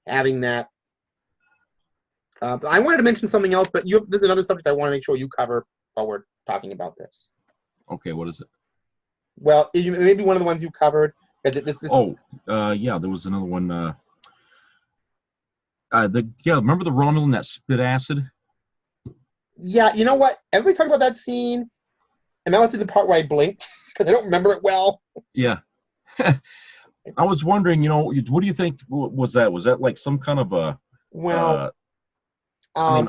having that. But I wanted to mention something else, but this is another subject I want to make sure you cover while we're talking about this. Okay, what is it? Well, maybe one of the ones you covered. There was another one. Remember the Romulan that spit acid? Yeah, you know what? Everybody talked about that scene, and that was the part where I blinked because I don't remember it well. Yeah. I was wondering, what do you think was that? Was that like some kind of a? Well, I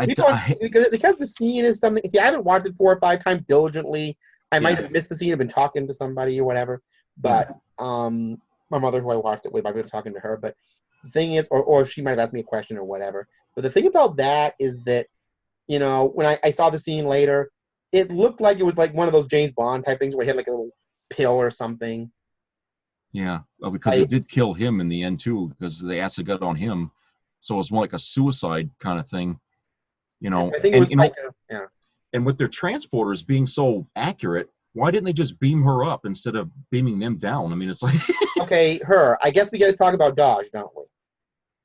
mean, because the scene is something. See, I haven't watched it 4 or 5 times diligently. I might have missed the scene. I've been talking to somebody or whatever. But my mother, who I watched it with, I've been talking to her. But the thing is, or she might have asked me a question or whatever. But the thing about that is that, when I saw the scene later, it looked like it was like one of those James Bond type things where he had like a little pill or something. Yeah, well, because it did kill him in the end too, because the acid got on him, so it was more like a suicide kind of thing, I think it was And with their transporters being so accurate, why didn't they just beam her up instead of beaming them down? I mean, it's like okay, her. I guess we got to talk about Dodge, don't we?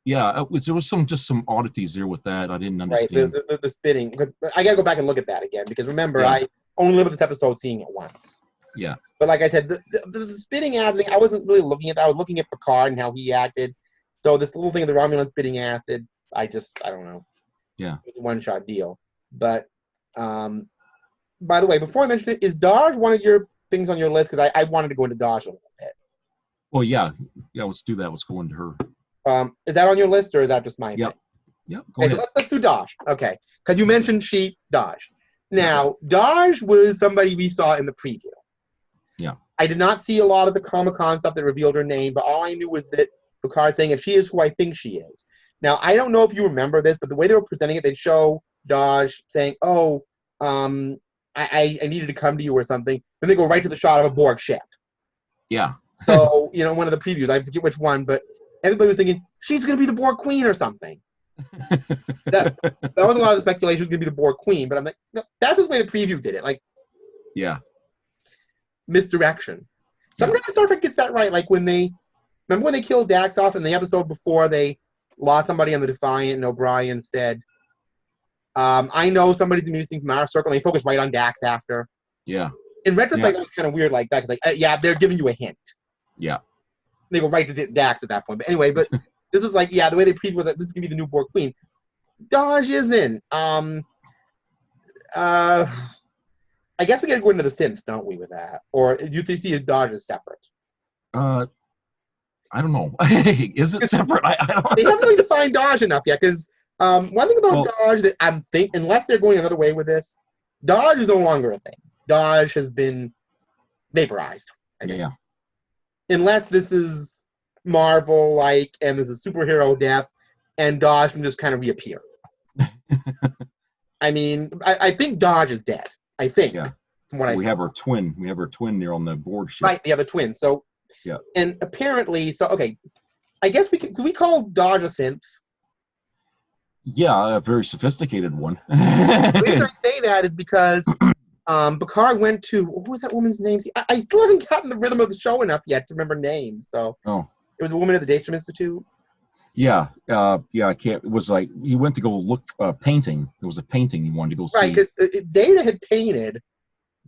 Yeah, there was some oddities there with that I didn't understand. Right, the spitting. Because I got to go back and look at that again, because remember, I only lived with this episode seeing it once. Yeah. But like I said, the spitting acid thing, I wasn't really looking at that. I was looking at Picard and how he acted. So this little thing of the Romulan spitting acid, I don't know. Yeah. It was a one-shot deal. But, by the way, before I mention it, is Dodge one of your things on your list? Because I wanted to go into Dodge a little bit. Well, yeah, let's do that. Let's go into her. Is that on your list, or is that just mine? Yep. Go ahead. So let's do Dodge. Okay. Because you mentioned Dodge. Now, Dodge was somebody we saw in the preview. Yeah. I did not see a lot of the Comic-Con stuff that revealed her name, but all I knew was that Picard saying, if she is who I think she is. Now, I don't know if you remember this, but the way they were presenting it, they'd show Dodge saying, I needed to come to you or something. Then they go right to the shot of a Borg ship. Yeah. So, one of the previews, I forget which one, but everybody was thinking, she's going to be the Borg Queen or something. that was a lot of the speculation, was going to be the Borg Queen, but I'm like, no, that's just the way the preview did it. Like, yeah. Misdirection. Sometimes Star Trek gets that right. Like remember when they killed Dax off in the episode before they lost somebody on the Defiant, and O'Brien said, I know somebody's missing from our circle, and they focused right on Dax after. Yeah. In retrospect, that was kind of weird like that, because they're giving you a hint. Yeah. They go right to Dax at that point. But anyway, this was like, the way they previewed was that this is going to be the new Borg Queen. Dodge isn't. I guess we got to go into the synths, don't we, with that? Or do you see Dodge as separate? I don't know. Is it separate? I don't. They haven't really defined Dodge enough yet, because one thing about Dodge that I'm thinking, unless they're going another way with this, Dodge is no longer a thing. Dodge has been vaporized. Yeah. Unless this is Marvel-like, and this is superhero death, and Dodge can just kind of reappear. I mean, I think Dodge is dead. I think. Yeah. From what I have her twin. We have her twin there on the board ship. Right, the twin. So, yeah. And apparently, I guess could we call Dodge a synth? Yeah, a very sophisticated one. The reason I say that is because Picard went to, what was that woman's name? See, I still haven't gotten the rhythm of the show enough yet to remember names. So it was a woman at the Daystrom Institute. Yeah, I can't. It was like he went to go look painting. There was a painting he wanted to go see. Right, because Data had painted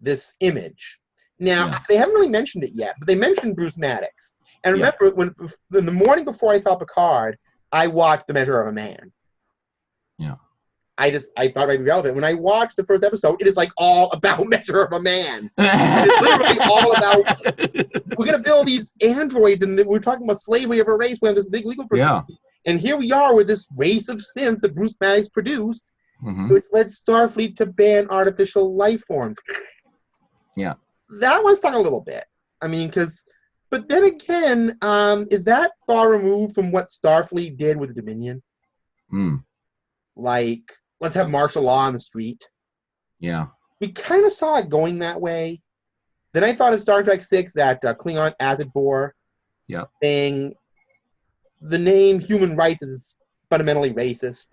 this image. Now they haven't really mentioned it yet, but they mentioned Bruce Maddox. And remember, when in the morning before I saw Picard, I watched The Measure of a Man. Yeah. I thought it might be relevant. When I watched the first episode, it is like all about Measure of a Man. It's literally all about, we're going to build these androids, and we're talking about slavery of a race. We have this big legal proceeding. Yeah. And here we are with this race of synths that Bruce Maddox produced, which led Starfleet to ban artificial life forms. Yeah. That one stung a little bit. I mean, but then again, is that far removed from what Starfleet did with the Dominion? Like, let's have martial law on the street. Yeah. We kind of saw it going that way. Then I thought of Star Trek 6, that Klingon Azadbor thing. The name human rights is fundamentally racist.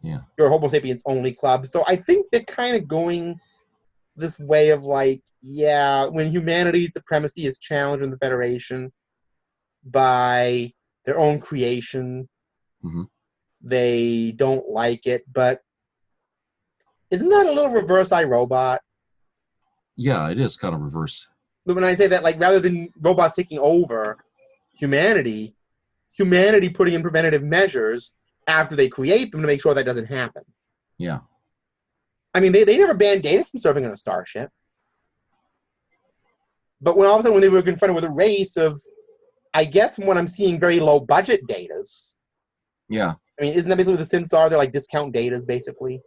Yeah. You're a Homo sapiens only club. So I think they're kind of going this way of like, when humanity's supremacy is challenged in the Federation by their own creation, they don't like it. But isn't that a little reverse iRobot? Yeah, it is kind of reverse. But when I say that, like, rather than robots taking over humanity putting in preventative measures after they create them to make sure that doesn't happen. Yeah. I mean, they never banned Data from serving on a starship. But when all of a sudden, when they were confronted with a race of I guess from what I'm seeing, very low budget datas. Yeah. I mean, isn't that basically what the synths are? They're like discount datas, basically.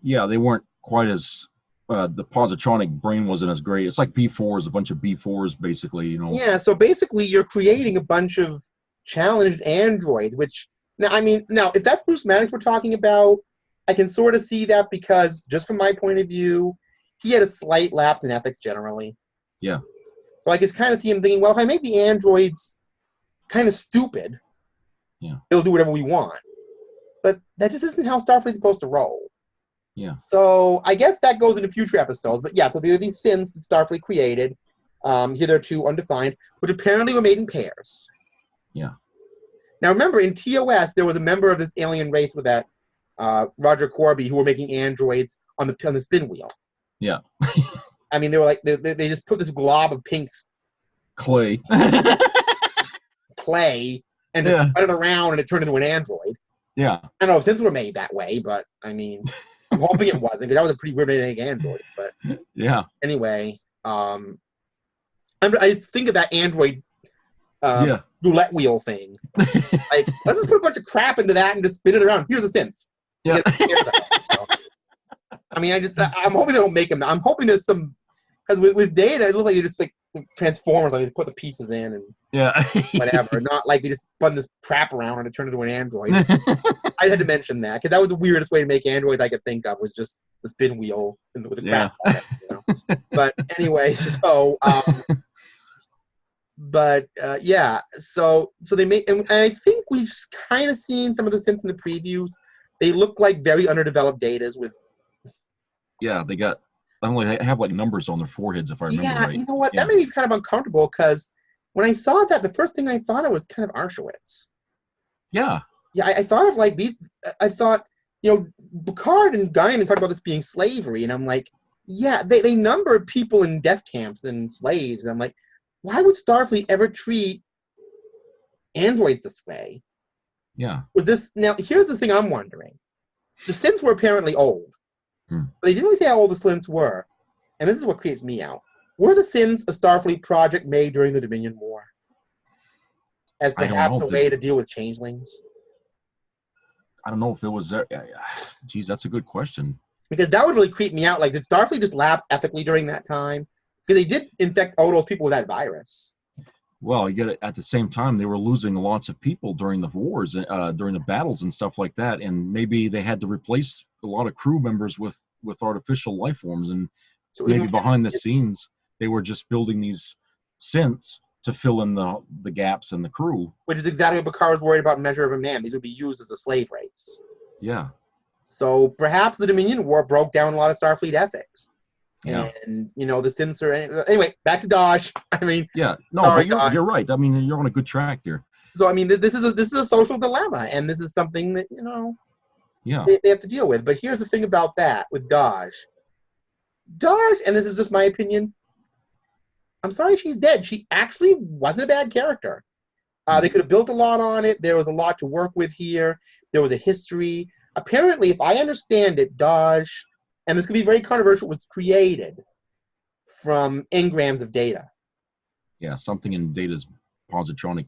Yeah, they weren't quite as the positronic brain wasn't as great. It's like B4s, a bunch of B4s, basically. Yeah, so basically you're creating a bunch of challenged androids, which now if that's Bruce Maddox we're talking about, I can sort of see that because just from my point of view, he had a slight lapse in ethics generally. Yeah. So I can kind of see him thinking, well, if I make the androids kind of stupid, it'll do whatever we want. But that just isn't how Starfleet's supposed to roll. Yeah. So I guess that goes into future episodes. But yeah, so there are these synths that Starfleet created, hitherto undefined, which apparently were made in pairs. Yeah. Now remember, in TOS, there was a member of this alien race with that Roger Corby who were making androids on the spin wheel. Yeah. I mean, they were like they just put this glob of pink clay and just spun it around and it turned into an android. Yeah. I don't know if synths were made that way, but I mean, I'm hoping it wasn't because that was a pretty weird way to make androids. But yeah. Anyway, I just think of that android roulette wheel thing. Like, let's just put a bunch of crap into that and just spin it around. Here's a synth. Yeah. I mean, I'm hoping they don't make them. I'm hoping there's some, because with data, it looks like you just like Transformers, like they put the pieces in and whatever. Not like they just spun this crap around and it turned into an android. I had to mention that because that was the weirdest way to make androids I could think of, was just the spin wheel with the crap on it, But anyway, so so they make, and I think we've kind of seen some of the synths in the previews. They look like very underdeveloped datas with. Yeah, they got. I only have like numbers on their foreheads, if I remember right. You know what? That made me kind of uncomfortable because when I saw that, the first thing I thought of was kind of Auschwitz. Yeah. Yeah, I thought of like these. I thought, Picard and Guinan talked about this being slavery, and I'm like, yeah, they numbered people in death camps and slaves. And I'm like, why would Starfleet ever treat androids this way? Yeah. Now, here's the thing I'm wondering. The synths were apparently old. But they didn't really say how old the synths were. And this is what creeps me out. Were the synths a Starfleet project made during the Dominion War? As perhaps a way to deal with changelings? I don't know if it was there. Geez, that's a good question. Because that would really creep me out. Like, did Starfleet just lapse ethically during that time? Because they did infect all those people with that virus. Well, yet at the same time, they were losing lots of people during the wars, during the battles and stuff like that. And maybe they had to replace a lot of crew members with artificial life forms. And so maybe behind the scenes, they were just building these synths to fill in the gaps in the crew. Which is exactly what Picard was worried about in Measure of a Man. These would be used as a slave race. Yeah. So perhaps the Dominion War broke down a lot of Starfleet ethics. Yeah. And, the synths are... Anyway, back to Dodge. I mean... Yeah, no, sorry, but you're right. I mean, you're on a good track there. So, I mean, this is a social dilemma, and this is something that, they have to deal with. But here's the thing about that with Dodge. Dodge, and this is just my opinion, I'm sorry she's dead. She actually wasn't a bad character. They could have built a lot on it. There was a lot to work with here. There was a history. Apparently, if I understand it, Dodge... and this could be very controversial, was created from engrams of data. Yeah, something in Data's positronic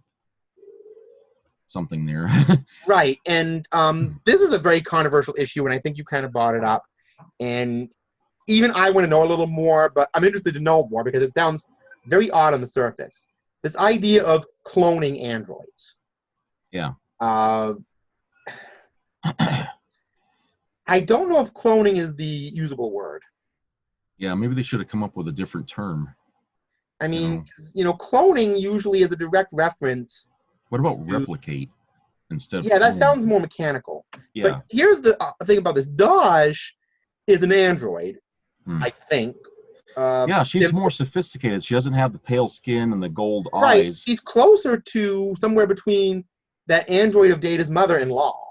something there. Right, and this is a very controversial issue, and I think you kind of brought it up. And even I want to know a little more, but I'm interested to know more because it sounds very odd on the surface. This idea of cloning androids. Yeah. I don't know if cloning is the usable word. Yeah, maybe they should have come up with a different term. I mean, cloning usually is a direct reference. What about replicate instead of clone? That sounds more mechanical. Yeah. But here's the thing about this. Dodge is an android, I think. Yeah, she's more sophisticated. She doesn't have the pale skin and the gold eyes. Right. She's closer to somewhere between that android of Data's mother-in-law.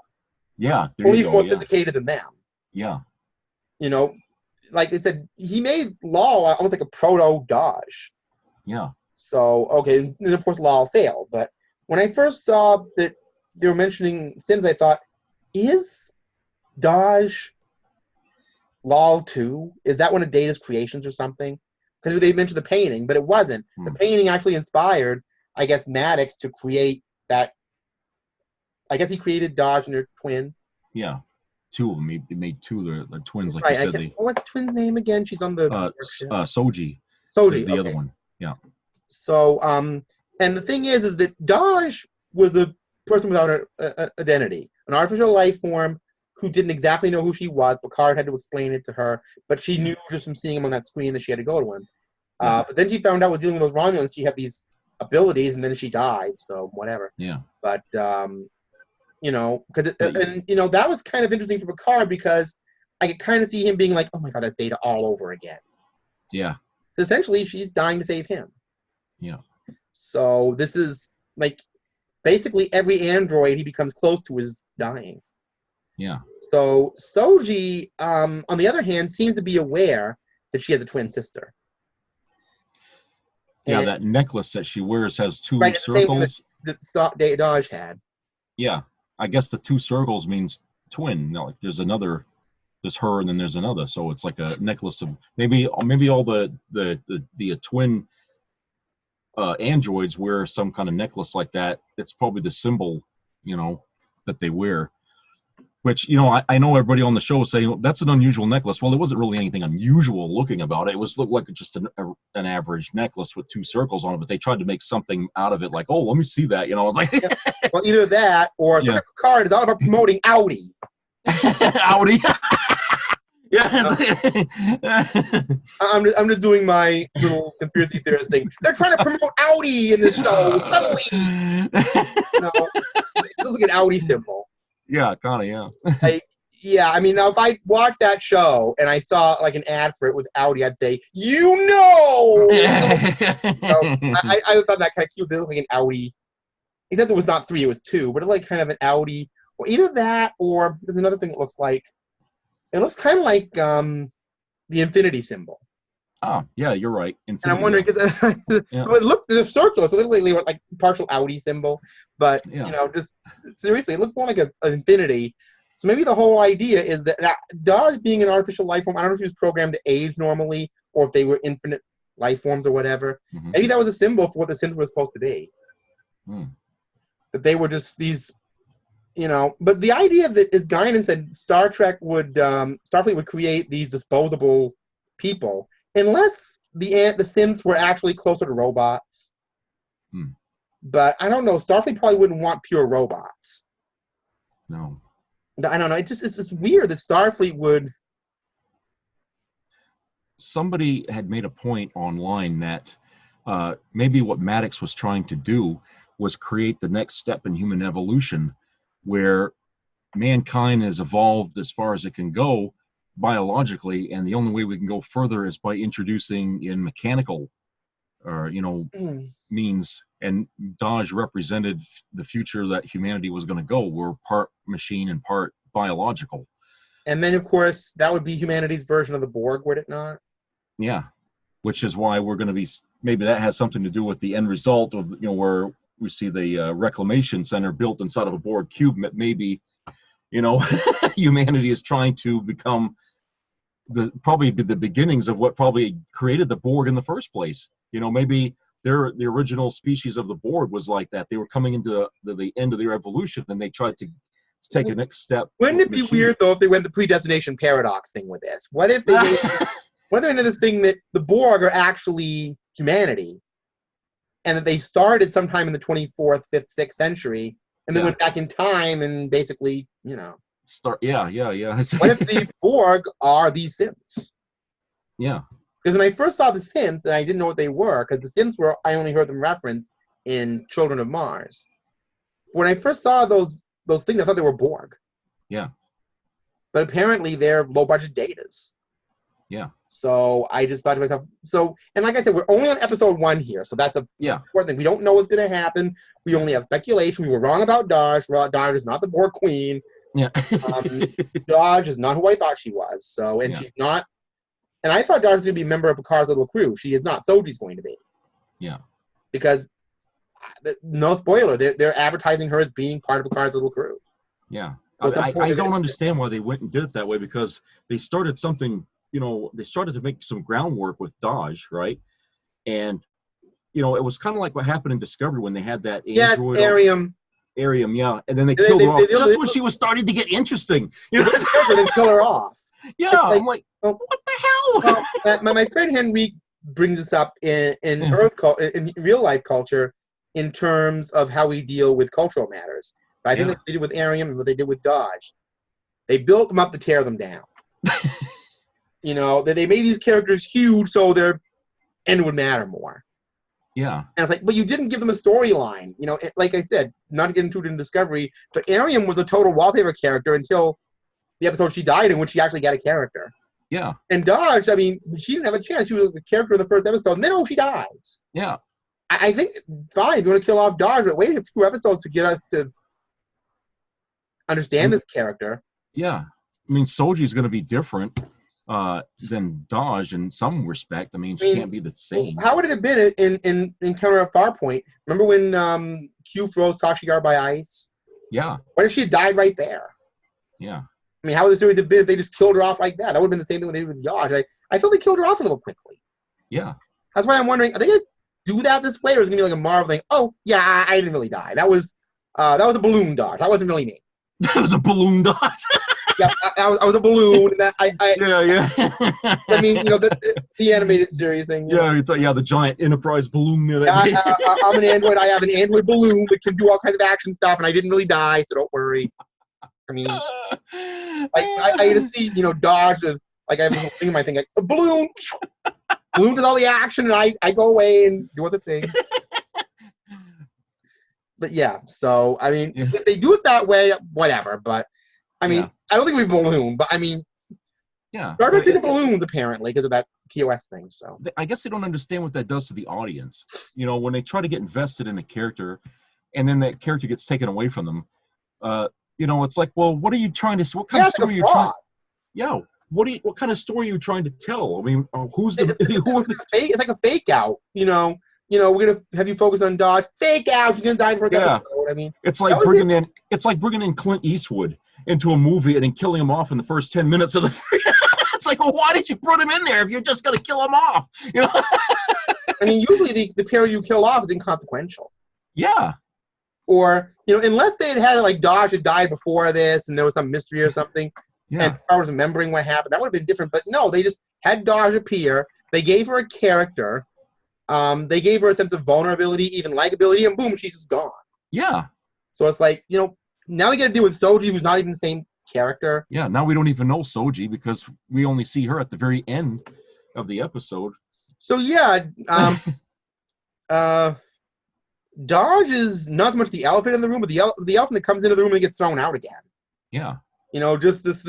Yeah, only more sophisticated than them. Yeah. Like they said, he made Law almost like a proto-Dodge. Yeah. So, okay, and of course Law failed. But when I first saw that they were mentioning Sims, I thought, is Dodge Law 2? Is that one of Data's creations or something? Because they mentioned the painting, but it wasn't. The painting actually inspired I guess, Maddox to create that. I guess he created Dodge and her twin. Yeah, two of them. He made two. They're twins, like Right. you said. What's the twin's name again? She's on the Soji. Soji, The other one. Yeah. So, and the thing is that Dodge was a person without an identity, an artificial life form who didn't exactly know who she was. Picard had to explain it to her, but she knew just from seeing him on that screen that she had to go to him. But then she found out with dealing with those Romulans, she had these abilities, and then she died. So whatever. Yeah. But you know, because you know, that was kind of interesting for Picard because I could kind of see him being like, "Oh my God, that's Data all over again." Yeah. Essentially, she's dying to save him. Yeah. So this is like basically every android he becomes close to is dying. Yeah. So Soji, on the other hand, seems to be aware that she has a twin sister. Yeah, And, that necklace that she wears has two right, circles. The same that Dodge had. Yeah, I guess the two circles means twin. No, like there's her and then there's another. So it's like a necklace of maybe all the twin androids wear some kind of necklace like that. It's probably the symbol, you know, that they wear. Which, you know, I know everybody on the show is saying, that's an unusual necklace. Well, there wasn't really anything unusual looking about it. It looked like just an average necklace with two circles on it, but they tried to make something out of it like, oh, let me see that. You know, it's like... Well, either that or Star Trek Picard is all about promoting Audi. Audi. Yeah. I'm just doing my little conspiracy theorist thing. They're trying to promote Audi in this show. Suddenly, no, it looks like an Audi symbol. Yeah, kind of, yeah. Yeah, I mean, now if I watched that show and I saw like an ad for it with Audi, I'd say, you know! I thought that kind of cute. It looked like an Audi. Except it was not 3, it was 2. But it looked like kind of an Audi. Well, either that or there's another thing it looks like. It looks kind of like the infinity symbol. Oh, yeah, you're right. Infinity, and I'm wondering, because it looks, there's a circle, so it looks like partial Audi symbol. But, you know, just seriously, it looked more like an infinity. So maybe the whole idea is that Dodge being an artificial life form, I don't know if she was programmed to age normally or if they were infinite life forms or whatever. Mm-hmm. Maybe that was a symbol for what the synth was supposed to be. Mm. That they were just these, you know. But the idea that, as Guinan said, Starfleet would create these disposable people unless the synths were actually closer to robots. Hmm. But I don't know. Starfleet probably wouldn't want pure robots. No. I don't know. It's just weird that Starfleet would. Somebody had made a point online that maybe what Maddox was trying to do was create the next step in human evolution, where mankind has evolved as far as it can go biologically, and the only way we can go further is by introducing in mechanical, means. And Dodge represented the future that humanity was going to go. We're part machine and part biological. And then, of course, that would be humanity's version of the Borg, would it not? Yeah, which is why we're going to be. Maybe that has something to do with the end result of, you know, where we see the reclamation center built inside of a Borg cube. Maybe, you know, humanity is trying to become probably the beginnings of what probably created the Borg in the first place. You know, maybe the original species of the Borg was like that. They were coming into the end of their evolution, and they tried to take a next step. Wouldn't it be weird, though, if they went the predestination paradox thing with this? What if they went into this thing that the Borg are actually humanity, and that they started sometime in the 24th, 5th, 6th century, and then went back in time and basically, you know. Yeah. What if the Borg are these synths? Yeah. Because when I first saw the synths, and I didn't know what they were, because the synths were, I only heard them referenced in Children of Mars. When I first saw those things, I thought they were Borg. Yeah. But apparently they're low-budget datas. Yeah. So I just thought to myself, and like I said, we're only on episode 1 here, so that's important thing. We don't know what's going to happen. We only have speculation. We were wrong about Dodge. Dodge is not the Borg queen. Yeah. Dodge is not who I thought she was. So, and she's not. And I thought Dodge was going to be a member of Picard's little crew. She is not. Soji's going to be. Yeah. Because, no spoiler, they're advertising her as being part of Picard's little crew. Yeah. So I don't understand why they went and did it that way, because they started something, you know, they started to make some groundwork with Dodge, right? And you know, it was kind of like what happened in Discovery when they had that Yes, android. Arium. Arium, yeah. And then they killed her off just when she was starting to get interesting. You know? And kill her off. Yeah, I'm like, what the hell? Well, my friend Henry brings this up in in real life culture in terms of how we deal with cultural matters. But I think what they did with Arium and what they did with Dodge, they built them up to tear them down. You know, they made these characters huge so their end would matter more. Yeah. And it's like, but you didn't give them a storyline. You know, like I said, not to get into it in Discovery, but Arium was a total wallpaper character until the episode she died in, when she actually got a character. Yeah. And Dodge, I mean, she didn't have a chance. She was the character in the first episode, and then she dies. Yeah. I think, fine, if you want to kill off Dodge, but wait a few episodes to get us to understand this character. Yeah. I mean, Soji's going to be different than Dodge in some respect. I mean, she can't be the same. How would it have been in Encounter at Farpoint? Remember when Q froze Tashigar by ice? Yeah. What if she had died right there? Yeah. I mean, how would the series have been if they just killed her off like that? That would have been the same thing when they did with Dodge. I felt they killed her off a little quickly. Yeah. That's why I'm wondering, are they going to do that this way, or is it going to be like a Marvel thing? Oh, yeah, I didn't really die. That was a balloon Dodge. That wasn't really me. That was a balloon Dodge. Yeah, I was a balloon. And yeah. I mean, you know, the animated series thing. Yeah, the giant Enterprise balloon. I'm an android. I have an android balloon that can do all kinds of action stuff, and I didn't really die, so don't worry. I mean, I get to see, you know, Dodge as, like, I have this whole thing in my thing, like, a balloon. Balloon does all the action, and I go away and do other things. But yeah, so, I mean, if they do it that way, whatever. But, I mean, I don't think we balloon, but, I mean, Star Trek's into balloons, apparently, because of that TOS thing, so. I guess they don't understand what that does to the audience. You know, when they try to get invested in a character, and then that character gets taken away from them, you know, it's like, well, what are you trying to? What kind of story are you trying? Yeah, what kind of story are you trying to tell? I mean, who's the? It's like a fake out. You know, we're gonna have you focus on Dodge. Fake out. She's gonna die for episode. I mean, it's like bringing in Clint Eastwood into a movie and then killing him off in the first 10 minutes of the. It's like, well, why did you put him in there if you're just gonna kill him off? You know. I mean, usually the pair you kill off is inconsequential. Yeah. Or, you know, unless they had like Dodge had died before this and there was some mystery or something, and I was remembering what happened, that would have been different. But no, they just had Dodge appear. They gave her a character. They gave her a sense of vulnerability, even likability, and boom, she's just gone. Yeah. So it's like, you know, now we got to deal with Soji, who's not even the same character. Yeah, now we don't even know Soji because we only see her at the very end of the episode. So yeah, Dodge is not so much the elephant in the room, but the elephant that comes into the room and gets thrown out again. Yeah. You know, just this,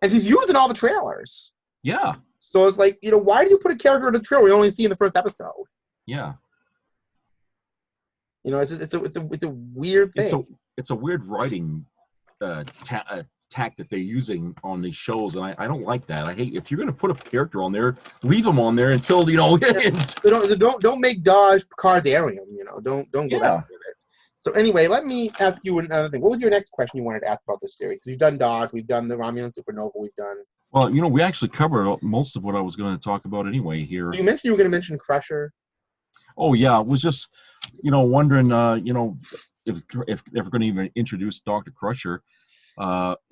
and she's used in all the trailers. Yeah. So it's like, you know, why do you put a character in a trailer we only see in the first episode? Yeah. You know, it's a weird thing. It's a weird writing tack that they're using on these shows, and I don't like that. I hate, if you're going to put a character on there, leave them on there until, you know. don't make Dodge Picard's Arium. You know, don't go back with it. So anyway, let me ask you another thing. What was your next question you wanted to ask about this series? Because we've done Dodge, we've done the Romulan Supernova, we've done. Well, you know, we actually covered most of what I was going to talk about anyway here. You mentioned you were going to mention Crusher. Oh yeah, it was just, you know, wondering, you know, if we're going to even introduce Dr. Crusher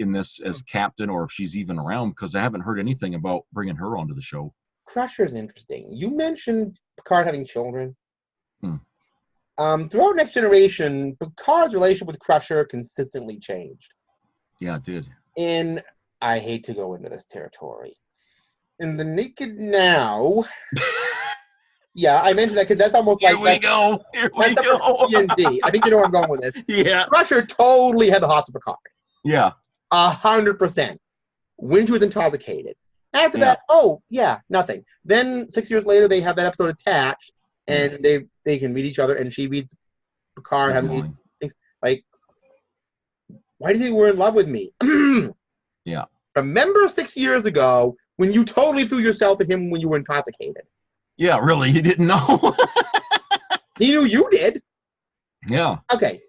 in this as captain, or if she's even around, because I haven't heard anything about bringing her onto the show. Crusher's interesting. You mentioned Picard having children. Throughout Next Generation, Picard's relationship with Crusher consistently changed. Yeah, it did. I hate to go into this territory. In The Naked Now... Yeah, I mentioned that because that's almost like... Here we go. TND. I think you know where I'm going with this. Yeah. Crusher totally had the hots of Picard. Yeah. 100%. When she was intoxicated. After that, nothing. Then 6 years later, they have that episode attached, and they can meet each other, and she reads Picard having these things. Like, why do you think we're in love with me? Yeah. Remember 6 years ago when you totally threw yourself at him when you were intoxicated? Yeah, really? He didn't know? He knew you did. Yeah. Okay.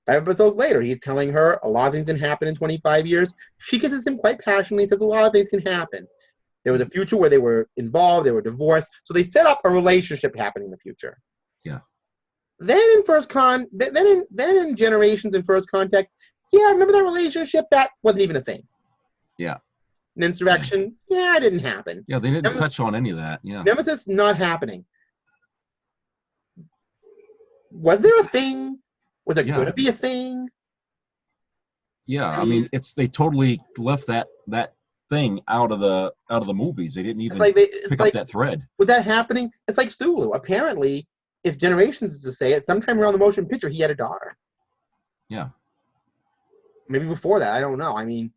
5 episodes later, he's telling her a lot of things can happen in 25 years. She kisses him quite passionately, says a lot of things can happen. There was a future where they were involved, they were divorced, so they set up a relationship happening in the future. Yeah. Then in Generations and First Contact, yeah, remember that relationship? That wasn't even a thing. Yeah. An Insurrection, yeah, it didn't happen. Yeah, they didn't touch on any of that. Yeah. Nemesis, not happening. Was there a thing? Was it going to be a thing? Yeah, I mean, they totally left that thing out of the movies. They didn't even pick up that thread. Was that happening? It's like Sulu. Apparently, if Generations is to say it, sometime around the motion picture, he had a daughter. Yeah. Maybe before that, I don't know. I mean,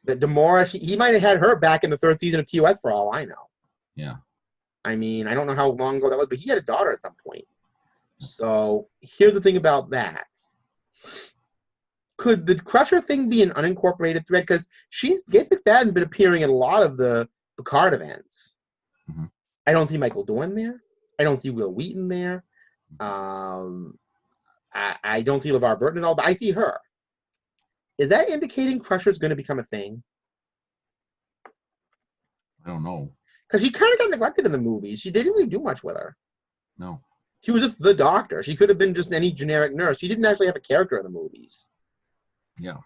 the Demora, he might have had her back in the 3rd season of TOS for all I know. Yeah. I mean, I don't know how long ago that was, but he had a daughter at some point. So here's the thing about that. Could the Crusher thing be an unincorporated thread? Because Gates McFadden's been appearing in a lot of the Picard events. Mm-hmm. I don't see Michael Dorn there. I don't see Will Wheaton there. I don't see LeVar Burton at all, but I see her. Is that indicating Crusher's going to become a thing? I don't know. Because she kind of got neglected in the movies. She didn't really do much with her. No. She was just the doctor. She could have been just any generic nurse. She didn't actually have a character in the movies. Yeah.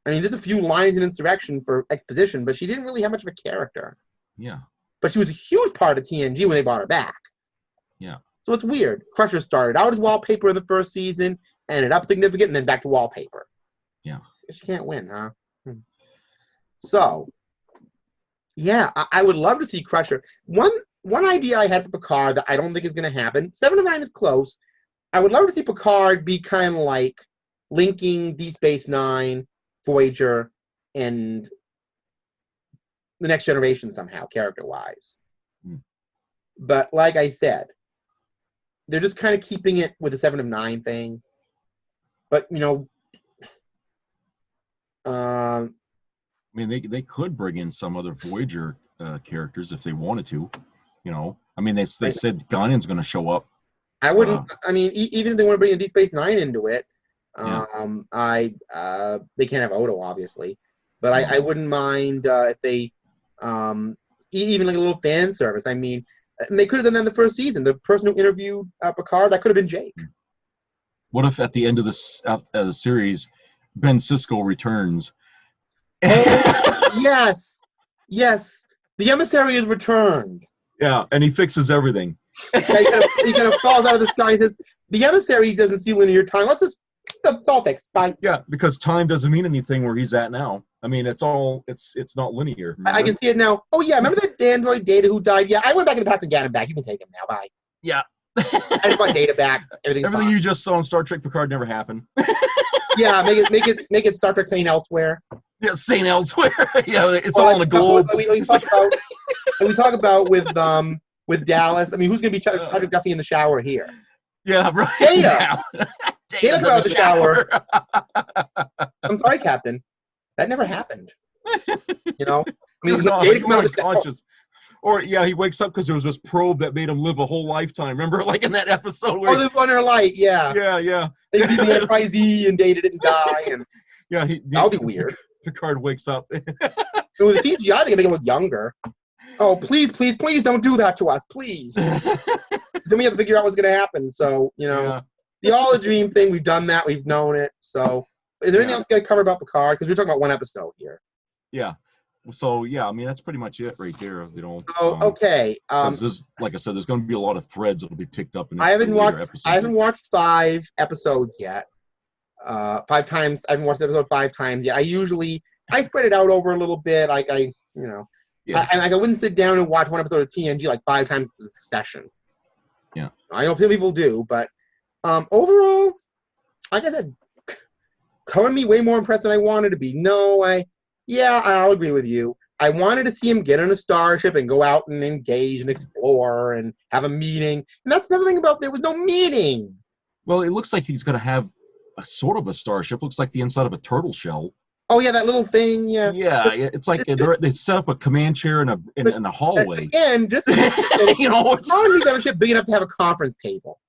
I mean, there's a few lines in Insurrection for exposition, but she didn't really have much of a character. Yeah. But she was a huge part of TNG when they brought her back. Yeah. So it's weird. Crusher started out as wallpaper in the 1st season, ended up significant, and then back to wallpaper. Yeah. She can't win, huh? So, yeah, I would love to see Crusher. One idea I had for Picard that I don't think is going to happen, 7 of 9 is close. I would love to see Picard be kind of like linking Deep Space Nine, Voyager, and the Next Generation somehow, character-wise. But like I said, they're just kind of keeping it with the 7 of 9 thing. But, you know, I mean, they could bring in some other Voyager characters if they wanted to. You know, I mean, they said Guinan's going to show up. I wouldn't. I mean, even if they want to bring in Deep Space Nine into it, they can't have Odo, obviously. But I wouldn't mind if they even like a little fan service. I mean, they could have done that in the 1st season. The person who interviewed Picard, that could have been Jake. What if at the end of the series, Ben Sisko returns? Oh, yes. The emissary is returned. Yeah, and he fixes everything. He kind of falls out of the sky and says, the emissary doesn't see linear time. It's all fixed. Bye. Yeah, because time doesn't mean anything where he's at now. I mean, it's not linear. I can see it now. Oh, yeah, remember that android Data who died? Yeah, I went back in the past and got him back. You can take him now. Bye. Yeah. I just want Data back. Everything fine. You just saw in Star Trek Picard never happened. Yeah, make it Star Trek Saint Elsewhere. Yeah, Saint Elsewhere. Yeah, it's all on a globe. We talk about with Dallas. I mean, who's going to be Patrick Duffy in the shower here? Yeah, right. Data. Data come out of the shower. I'm sorry, Captain. That never happened. You know? I mean, Data come out of the shower. Or, yeah, he wakes up because there was this probe that made him live a whole lifetime. Remember, like in that episode? Where the Wonder Light, yeah. Yeah. They beat the Enterprise E and Data didn't die. And yeah, that'll be weird. Picard wakes up. With the CGI, they can make him look younger. Oh, please don't do that to us, please. Then we have to figure out what's going to happen. So, you know, the All a Dream thing, we've done that. We've known it. So, is there anything else you got to cover about Picard? Because we're talking about one episode here. Yeah. So, yeah, I mean, that's pretty much it right there. You know. Okay. There's, like I said, there's going to be a lot of threads that will be picked up in I haven't watched 5 episodes yet. 5 times. I haven't watched the episode 5 times yet. I spread it out over a little bit. I wouldn't sit down and watch one episode of TNG like 5 times in succession. Yeah. I know people do, but overall, like I said, Cohen me way more impressed than I wanted to be. I'll agree with you. I wanted to see him get on a starship and go out and engage and explore and have a meeting. And that's another thing about there was no meeting. Well, it looks like he's going to have a sort of a starship. Looks like the inside of a turtle shell. Oh, yeah, that little thing, yeah. Yeah, it's like they set up a command chair in a hallway. Again, just you know, it's not to have a ship big enough to have a conference table.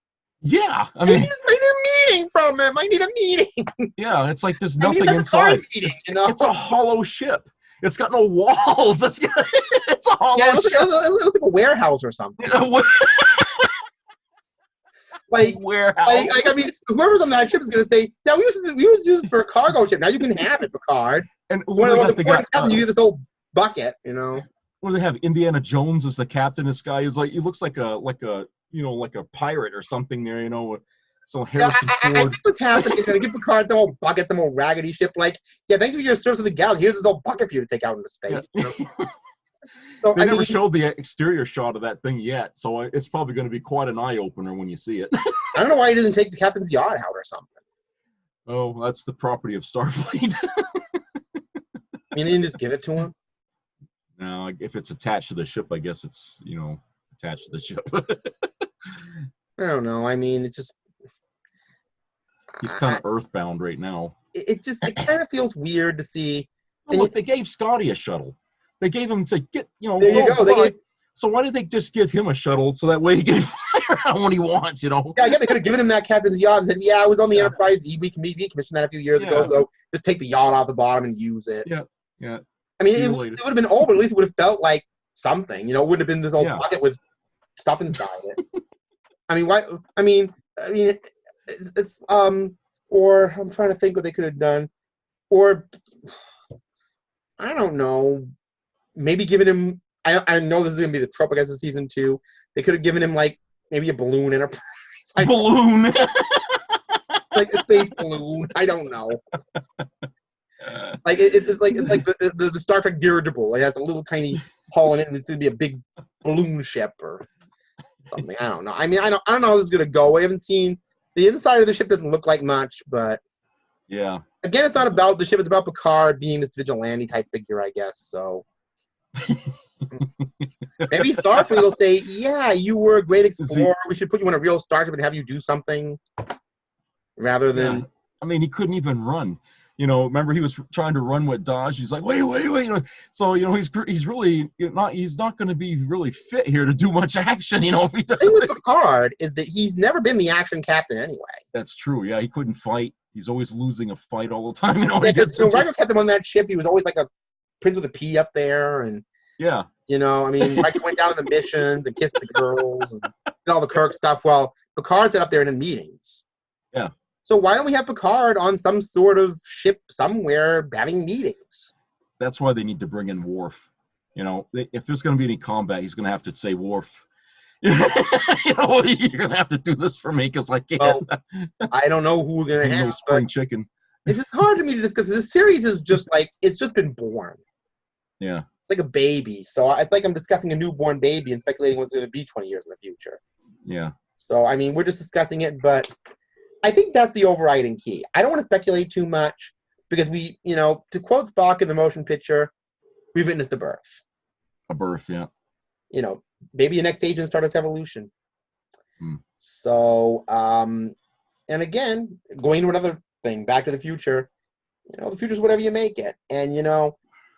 Yeah, I mean, I need a meeting from him. I need a meeting. Yeah, it's like there's nothing inside. Meeting, you know? It's a hollow ship. It's got no walls. It's a hollow Yeah, it shell. looks like a warehouse or something. Like, warehouse. I mean, whoever's on that ship is going to say, "Yeah, we used to use this for a cargo ship. Now you can have it, Picard." And One of the most important captains, you get this old bucket, you know. What do they have? Indiana Jones as the captain. This guy is like, he looks like a pirate or something there, you know. So Harrison Ford. I think what's happening is going to give Picard some old bucket, some old raggedy ship. Like, yeah, thanks for your service to the galaxy. Here's this old bucket for you to take out into space. Yeah. You know? So, They never showed the exterior shot of that thing yet, so it's probably going to be quite an eye opener when you see it. I don't know why he doesn't take the captain's yacht out or something. Oh, that's the property of Starfleet. I mean, they didn't just give it to him. No, if it's attached to the ship, I guess it's attached to the ship. I don't know. I mean, it's just he's kind of earthbound right now. It kind of feels weird to see. Oh, look, they gave Scotty a shuttle. They gave him to get, there you go. So why did they just give him a shuttle so that way he can fly around when he wants, Yeah, again, they could have given him that captain's yacht and said, yeah, I was on the Enterprise. We commissioned that a few years ago, so just take the yacht off the bottom and use it. Yeah. I mean, it would have been old, but at least it would have felt like something. It wouldn't have been this old bucket with stuff inside it. I mean, why? I mean, it's or I'm trying to think what they could have done, or I don't know, maybe given him. I know this is gonna be the trope, I guess, of season 2. They could have given him like maybe a balloon Enterprise. Balloon. Like a space balloon. I don't know. Like it's like the Star Trek dirigible. It has a little tiny hull in it, and it's gonna be a big balloon ship or something. I don't know. I mean, I don't know how this is gonna go. I haven't seen the inside of the ship. Doesn't look like much, but yeah. Again, it's not about the ship. It's about Picard being this vigilante type figure, I guess. So maybe Starfleet will say, "Yeah, you were a great explorer. We should put you on a real starship and have you do something." Rather than, I mean, he couldn't even run. Remember he was trying to run with Dodge. He's like, wait. So he's really not. He's not going to be really fit here to do much action. If he does. The thing with Picard is that he's never been the action captain anyway. That's true. Yeah, he couldn't fight. He's always losing a fight all the time. Riker kept him on that ship. He was always like a prince with a P up there, and I mean, Riker went down on the missions and kissed the girls and did all the Kirk stuff while Picard sat up there in meetings. Yeah. So why don't we have Picard on some sort of ship somewhere having meetings? That's why they need to bring in Worf. If there's going to be any combat, he's going to have to say, Worf, you're going to have to do this for me because I can't. Well, I don't know who we're going to have. No spring chicken. It's just hard to me to discuss. This series is just like, it's just been born. Yeah. It's like a baby. So it's like I'm discussing a newborn baby and speculating what's going to be 20 years in the future. Yeah. So, I mean, we're just discussing it, but I think that's the overriding key. I don't want to speculate too much because we, to quote Spock in the motion picture, we've witnessed a birth. A birth, yeah. Maybe the next stage in Star Trek's evolution. So, and again, going to another thing, Back to the Future, the future's whatever you make it. And,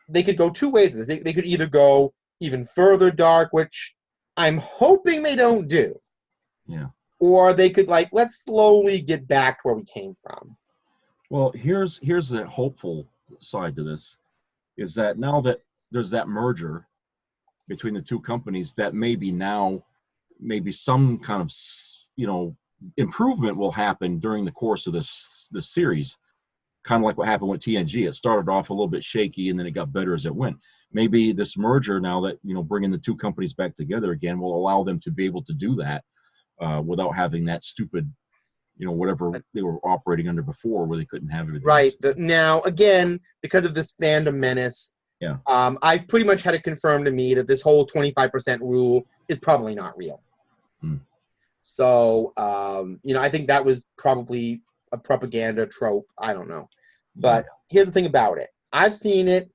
they could go two ways with this. They could either go even further dark, which I'm hoping they don't do. Yeah. Or they could let's slowly get back to where we came from. Well, here's the hopeful side to this, is that now that there's that merger between the two companies, that maybe some kind of improvement will happen during the course of this series, kind of like what happened with TNG. It started off a little bit shaky and then it got better as it went. Maybe this merger now that bringing the two companies back together again will allow them to be able to do that. Without having that stupid, whatever they were operating under before, where they couldn't have everything. Right. Now, again, because of this fandom menace, I've pretty much had it confirmed to me that this whole 25% rule is probably not real. So, I think that was probably a propaganda trope. I don't know. But here's the thing about it. I've seen it.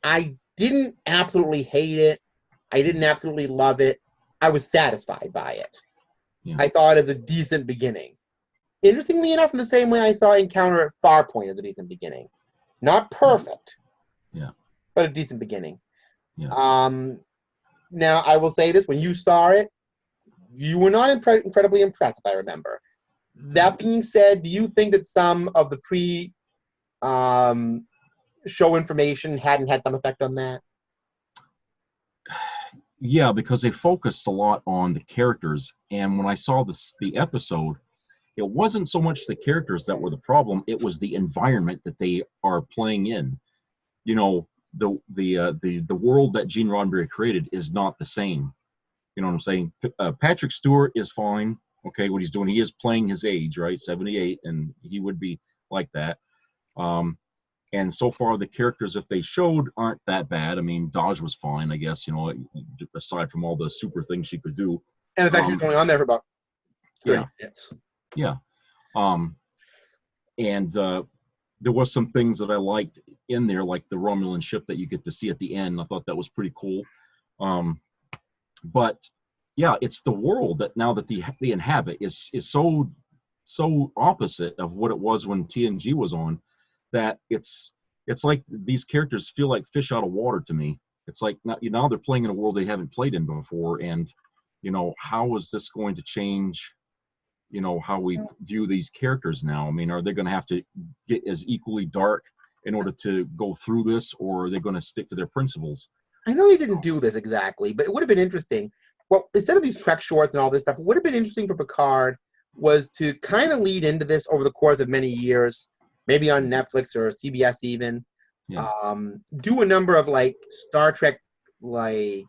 I didn't absolutely hate it. I didn't absolutely love it. I was satisfied by it. Yeah. I saw it as a decent beginning. Interestingly enough, in the same way I saw Encounter at Farpoint as a decent beginning. Not perfect, but a decent beginning. Yeah. Now, I will say this. When you saw it, you were not incredibly impressed, if I remember. That being said, do you think that some of the show information hadn't had some effect on that? Yeah, because they focused a lot on the characters, and when I saw the episode, it wasn't so much the characters that were the problem, it was the environment that they are playing in. You know, the world that Gene Roddenberry created is not the same. You know what I'm saying? Patrick Stewart is fine. Okay, what he's doing, he is playing his age, right? 78, and he would be like that. And so far, the characters, if they showed, aren't that bad. I mean, Dodge was fine, I guess, you know, aside from all the super things she could do. And the fact she was going on there for about 30 minutes. Yeah. And there was some things that I liked in there, like the Romulan ship that you get to see at the end. I thought that was pretty cool. But yeah, it's the world that now that they inhabit is so opposite of what it was when TNG was on, that it's like these characters feel like fish out of water to me. It's like now they're playing in a world they haven't played in before, and you know, how is this going to change, you know, how we view these characters now? I mean, are they going to have to get as equally dark in order to go through this, or are they going to stick to their principles? I know they didn't do this exactly, but it would have been interesting. Well, instead of these Trek shorts and all this stuff, it would have been interesting for Picard was to kind of lead into this over the course of many years, maybe on Netflix or CBS even. Yeah. Do a number of like Star Trek, like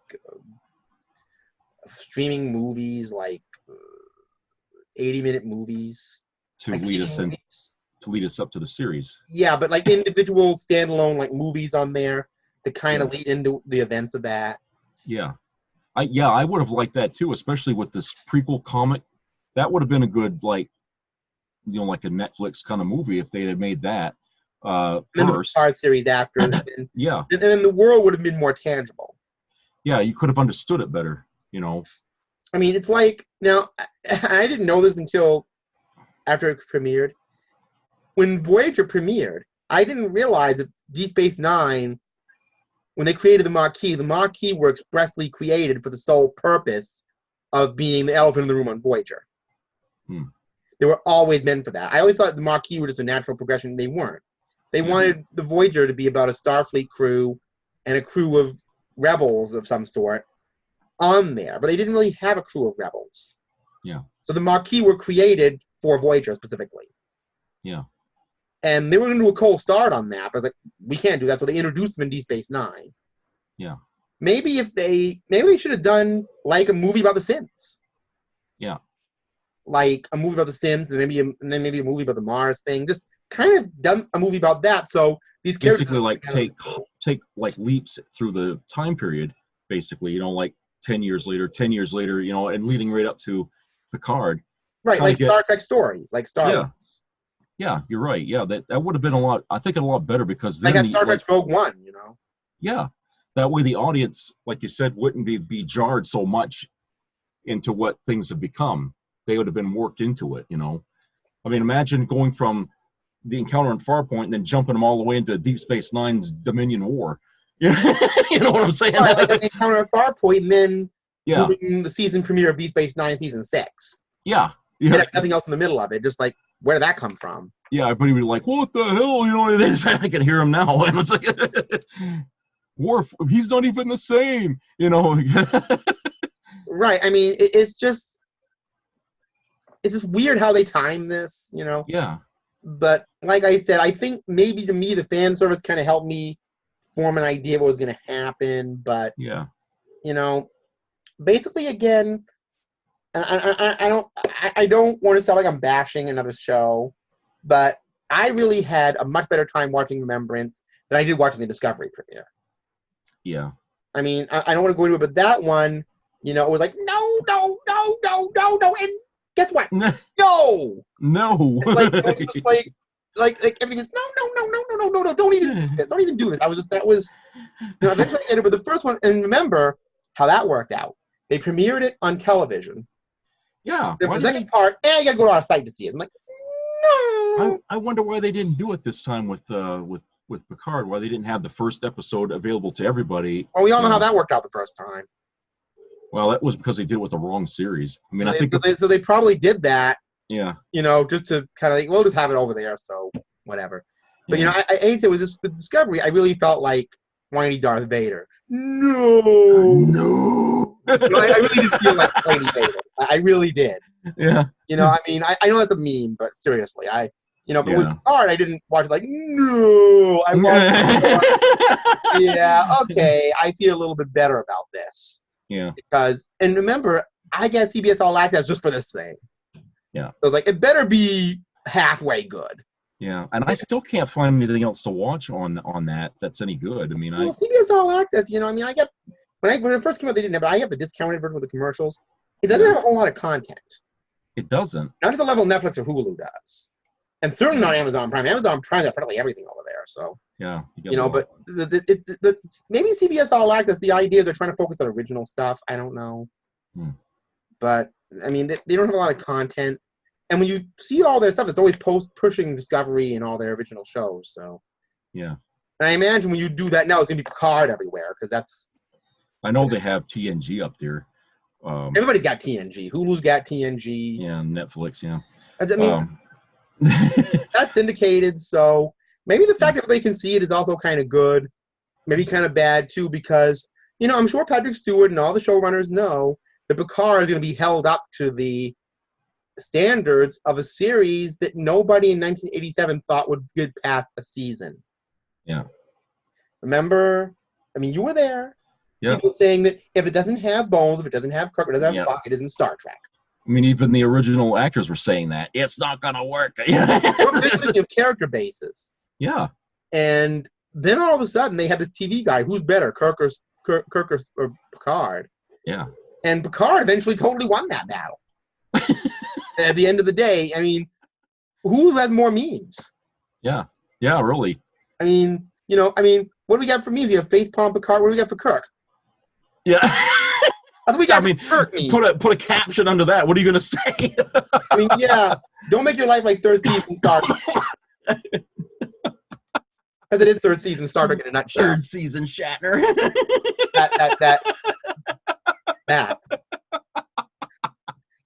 streaming movies, like 80-minute movies. To like lead us up to the series. Yeah, but like individual standalone like movies on there to kind of lead into the events of that. Yeah. I would have liked that too, especially with this prequel comic. That would have been a good, like, you know, like a Netflix kind of movie if they had made that And then the first. Picard series after. And Yeah. And then the world would have been more tangible. Yeah, you could have understood it better, you know. I mean, it's like, now, I didn't know this until after it premiered. When Voyager premiered, I didn't realize that Deep Space Nine, when they created the Maquis were expressly created for the sole purpose of being the elephant in the room on Voyager. They were always meant for that. I always thought the Maquis were just a natural progression. They weren't. They wanted the Voyager to be about a Starfleet crew and a crew of rebels of some sort on there, but they didn't really have a crew of rebels. Yeah. So the Maquis were created for Voyager specifically. Yeah. And they were going to do a cold start on that, but I was like, we can't do that. So they introduced them in Deep Space Nine. Yeah. Maybe they should have done like a movie about the Sims. Yeah. Like a movie about the Sims, and then maybe a movie about the Mars thing. Just kind of done a movie about that. So these characters basically like take like leaps through the time period, basically, you know, like 10 years later, you know, and leading right up to Picard. Right, like Star Trek stories, like Star Wars. Yeah, you're right. Yeah, that would have been a lot better, because then like Star Trek Rogue One, you know. Yeah, that way the audience, like you said, wouldn't be jarred so much into what things have become. They would have been worked into it, you know. I mean, imagine going from the encounter on Farpoint and then jumping them all the way into Deep Space Nine's Dominion War. You know what I'm saying? Right, like the encounter at Farpoint, and then yeah, doing the season premiere of Deep Space Nine season 6. Yeah. And nothing else in the middle of it. Just like, where did that come from? Yeah, everybody would be like, what the hell? You know, I can hear him now. And it's like, Worf, he's not even the same, you know. Right. I mean, it's just weird how they time this, you know. Yeah. But like I said, I think maybe to me the fan service kind of helped me form an idea of what was going to happen. But yeah, you know, basically, again, I don't want to sound like I'm bashing another show, but I really had a much better time watching Remembrance than I did watching the Discovery premiere. Yeah. I mean, I don't want to go into it, but that one, you know, it was like, no, and guess what? No. It's like, it was just like everything was, no, don't even do this. That was, you know, eventually I get it, but the first one, and remember how that worked out. They premiered it on television. Yeah. The second part, you gotta go to our site to see it. I'm like, no. I wonder why they didn't do it this time with Picard, why they didn't have the first episode available to everybody. Well, we all know how that worked out the first time. Well, that was because they did it with the wrong series. I mean, so they probably did that. Yeah. You know, just to kind of like, we'll just have it over there, so whatever. But you know, I hate to say with Discovery, I really felt like whiny Darth Vader. No. I really did feel like whiny Vader. I really did. Yeah. You know, I mean, I know that's a meme, but seriously, but with Yeah. Picard, I didn't watch it like, no. I watched yeah, okay, I feel a little bit better about this. Yeah. And remember, I get CBS All Access just for this thing. Yeah. So I was like, it better be halfway good. Yeah, and I still can't find anything else to watch on that's any good. I mean, CBS All Access, I mean, I get when it first came out, they didn't have. I have the discounted version with the commercials. It doesn't have a whole lot of content. It doesn't. Not to the level Netflix or Hulu does, and certainly not Amazon Prime. Amazon Prime got practically everything over there. So yeah, but maybe CBS All Access. The idea is they're trying to focus on original stuff. I don't know, but I mean, they don't have a lot of content. And when you see all their stuff, it's always pushing Discovery and all their original shows. So yeah. And I imagine when you do that now, it's going to be Picard everywhere because that's. I know they have TNG up there. Everybody's got TNG. Hulu's got TNG. Yeah, Netflix. Yeah. I mean, that's syndicated, so maybe the fact that everybody can see it is also kind of good, maybe kind of bad too, because I'm sure Patrick Stewart and all the showrunners know that Picard is going to be held up to the standards of a series that nobody in 1987 thought would get past a season. Yeah. Remember? I mean, you were there. Yeah. People saying that if it doesn't have Bones, if it doesn't have Kirk, if it doesn't have Spock, it isn't Star Trek. I mean, even the original actors were saying that. It's not going to work. Of character basis. Yeah. And then all of a sudden, they have this TV guy. Who's better, Kirk or Picard? Yeah. And Picard eventually totally won that battle. At the end of the day, I mean, who has more memes? Yeah. Yeah, really. I mean, what do we got for memes? We have Facepalm Picard. What do we got for Kirk? Yeah. That's what we got for Kirk memes. Put a caption under that. What are you going to say? I mean, yeah. Don't make your life like third season Star Trek. Because it is third season Star Trek in a nutshell. Third season Shatner.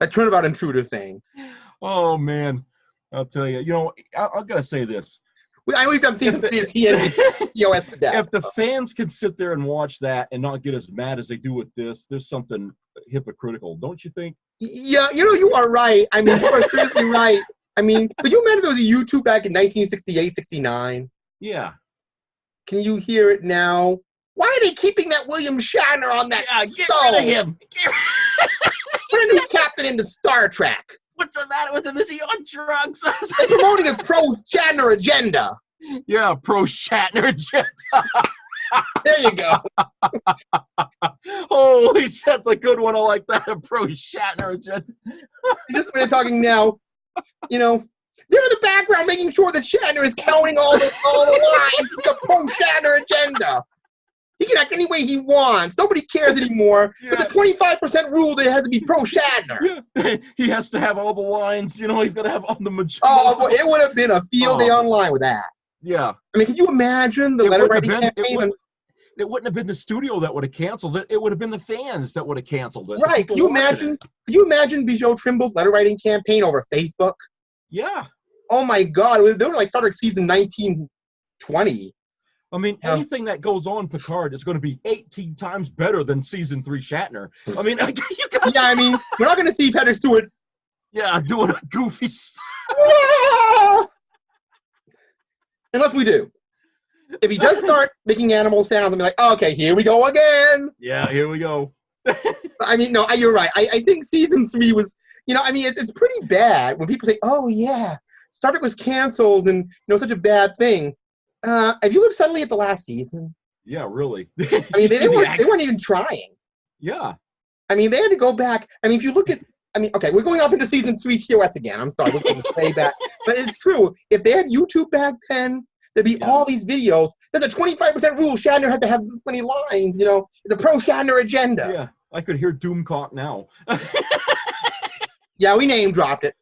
That turnabout intruder thing. Oh man, I'll tell you. I'm gonna say this. We've done season 3 of TNG TOS to death. If the fans can sit there and watch that and not get as mad as they do with this, there's something hypocritical, don't you think? Yeah, you are right. I mean, you are seriously right. I mean, could you imagine there was a YouTube back in 1968, 69? Yeah. Can you hear it now? Why are they keeping that William Shatner on that? Yeah, get rid of him. Put a new captain into Star Trek. What's the matter with him? Is he on drugs? They're promoting a pro-Shatner agenda. Yeah, pro-Shatner agenda. There you go. Holy, that's a good one. I like that. A pro-Shatner agenda. This is what they're talking now. They're in the background making sure that Shatner is counting all the lines with the pro-Shatner agenda. He can act any way he wants. Nobody cares anymore. Yeah. But the 25% rule that it has to be pro-Shatner. Yeah. He has to have all the lines. He's got to have all the majority. Oh, boy, it would have been a field day online with that. Yeah. I mean, can you imagine the letter writing campaign? It wouldn't have been the studio that would have canceled it. It would have been the fans that would have canceled it. Right. Can you imagine Bijou Trimble's letter writing campaign over Facebook? Yeah. Oh, my God. They were like Star Trek season 1920. I mean, anything that goes on Picard is going to be 18 times better than season 3 Shatner. I mean, we're not going to see Patrick Stewart. Yeah, doing a goofy stuff. Unless we do. If he does start making animal sounds, I'm like, oh, okay, here we go again. Yeah, here we go. I mean, no, you're right. I think season 3 was, it's pretty bad when people say, oh, yeah, Star Trek was canceled and, such a bad thing. Have you looked suddenly at the last season? Yeah, really. I mean, they weren't even trying. Yeah. I mean, they had to go back. I mean, if you look at, okay, we're going off into season 3 TOS again. I'm sorry, we're going to play back. But it's true. If they had YouTube back then, there'd be all these videos. There's a 25% rule. Shatner had to have this many lines, It's a pro-Shatner agenda. Yeah, I could hear Doomcock now. Yeah, we name dropped it.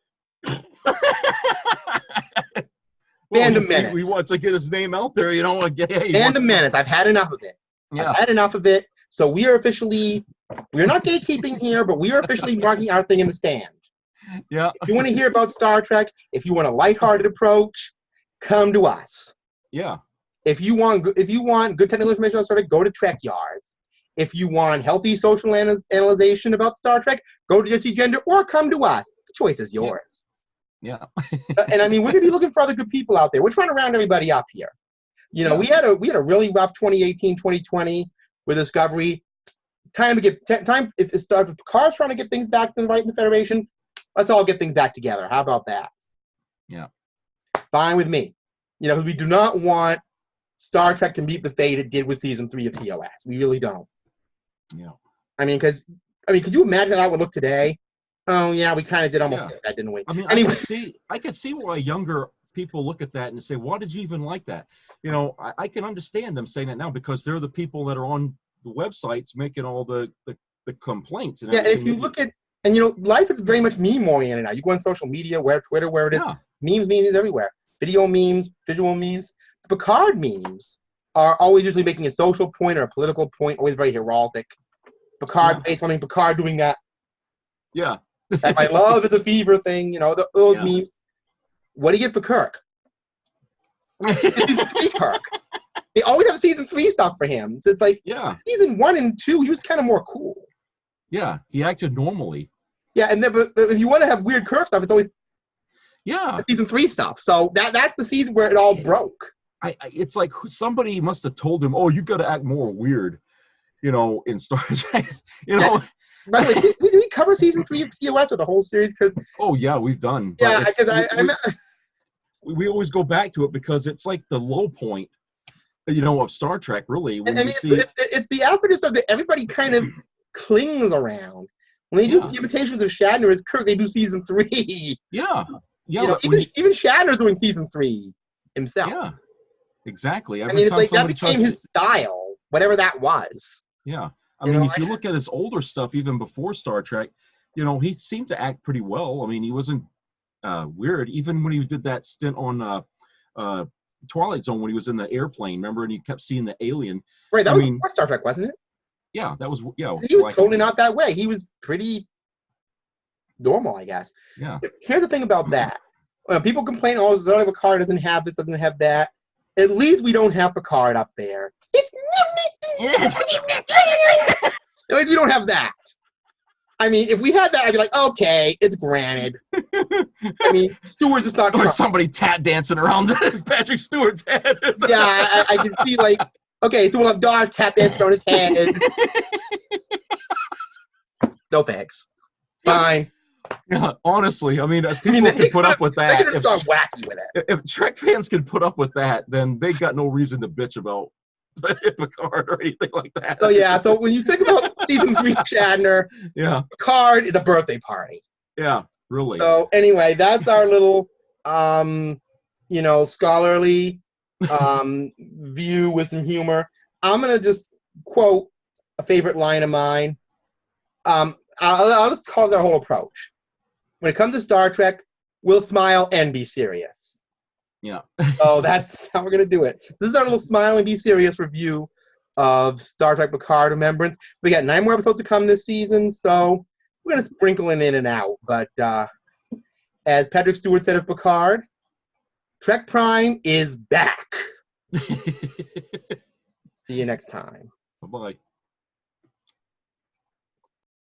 Fandom Menace. We want to get his name out there, Hey, Fandom Menace. I've had enough of it. Yeah. I've had enough of it. So we're not gatekeeping here, but we are officially marking our thing in the stand. Yeah. If you want to hear about Star Trek, if you want a lighthearted approach, come to us. Yeah. If you want good technical information about Star Trek, go to Trek Yards. If you want healthy social analyzation about Star Trek, go to Jesse Gender or come to us. The choice is yours. Yeah. And I mean, we're gonna be looking for other good people out there. We're trying to round everybody up here. You know, we had a really rough 2018, 2020 with Discovery. If Picard's trying to get things back right in the Federation, let's all get things back together. How about that? Yeah. Fine with me. You know, because we do not want Star Trek to meet the fate it did with season 3 of TOS. We really don't. Yeah. I mean, could you imagine how that would look today? Oh yeah, we kind of did almost get that, didn't we? I mean, anyway. I could see why younger people look at that and say, "Why did you even like that?" You know, I can understand them saying that now because they're the people that are on the websites making all the complaints. And and if you look at, and you know, life is very much meme oriented now. You go on social media, Twitter, where it is, memes everywhere, video memes, visual memes. The Picard memes are always usually making a social point or a political point, always very heraldic. Picard based on Picard doing that. Yeah. That my love is a fever thing, you know, those memes. What do you get for Kirk? Season 3 Kirk. They always have season 3 stuff for him. So it's like season 1 and 2, he was kind of more cool. Yeah, he acted normally. Yeah, and then but if you want to have weird Kirk stuff, it's always season 3 stuff. So that's the season where it all broke. It's like somebody must have told him, "Oh, you got to act more weird," you know, in Star Trek. You know. By the way, did we cover season 3 of TOS or the whole series? Because we've done. Yeah, because we always go back to it because it's like the low point, you know, of Star Trek. Really, when it's the awkwardness of that everybody kind of clings around. When they do the imitations of Shatner as Kirk, they do season 3. Yeah. You know, even Shatner's doing season 3 himself. Yeah, exactly. I mean, it's like that became his style, whatever that was. Yeah. I mean, if you look at his older stuff, even before Star Trek, you know, he seemed to act pretty well. I mean, he wasn't weird. Even when he did that stint on Twilight Zone, when he was in the airplane, remember, and you kept seeing the alien. Right, that was before Star Trek, wasn't it? Yeah, that was, He was totally not that way. He was pretty normal, I guess. Yeah. Here's the thing about that. People complain, oh, Picard doesn't have this, doesn't have that. At least we don't have Picard up there. It's at least we don't have that. I mean, if we had that, I'd be like, okay, it's granted. I mean, Stewart's just not. Or somebody tap dancing around Patrick Stewart's head. Yeah, I can see, like, okay, so we'll have Dodge tap dancing on his head. No thanks. Fine. Yeah, honestly, I mean, people can put up with that. They could have gone wacky with it. If Trek fans can put up with that, then they got no reason to bitch about Picard or anything like that. So yeah, so when you think about season 3 Shatner, Picard is a birthday party. Yeah, really. So anyway, that's our little, you know, scholarly view with some humor. I'm gonna just quote a favorite line of mine. I'll just call it our whole approach. When it comes to Star Trek, we'll smile and be serious. Yeah. So that's how we're going to do it. So this is our little smile and be serious review of Star Trek Picard-Remembrance. We got 9 more episodes to come this season, so we're going to sprinkle it in and out. But as Patrick Stewart said of Picard, Trek Prime is back. See you next time. Bye-bye.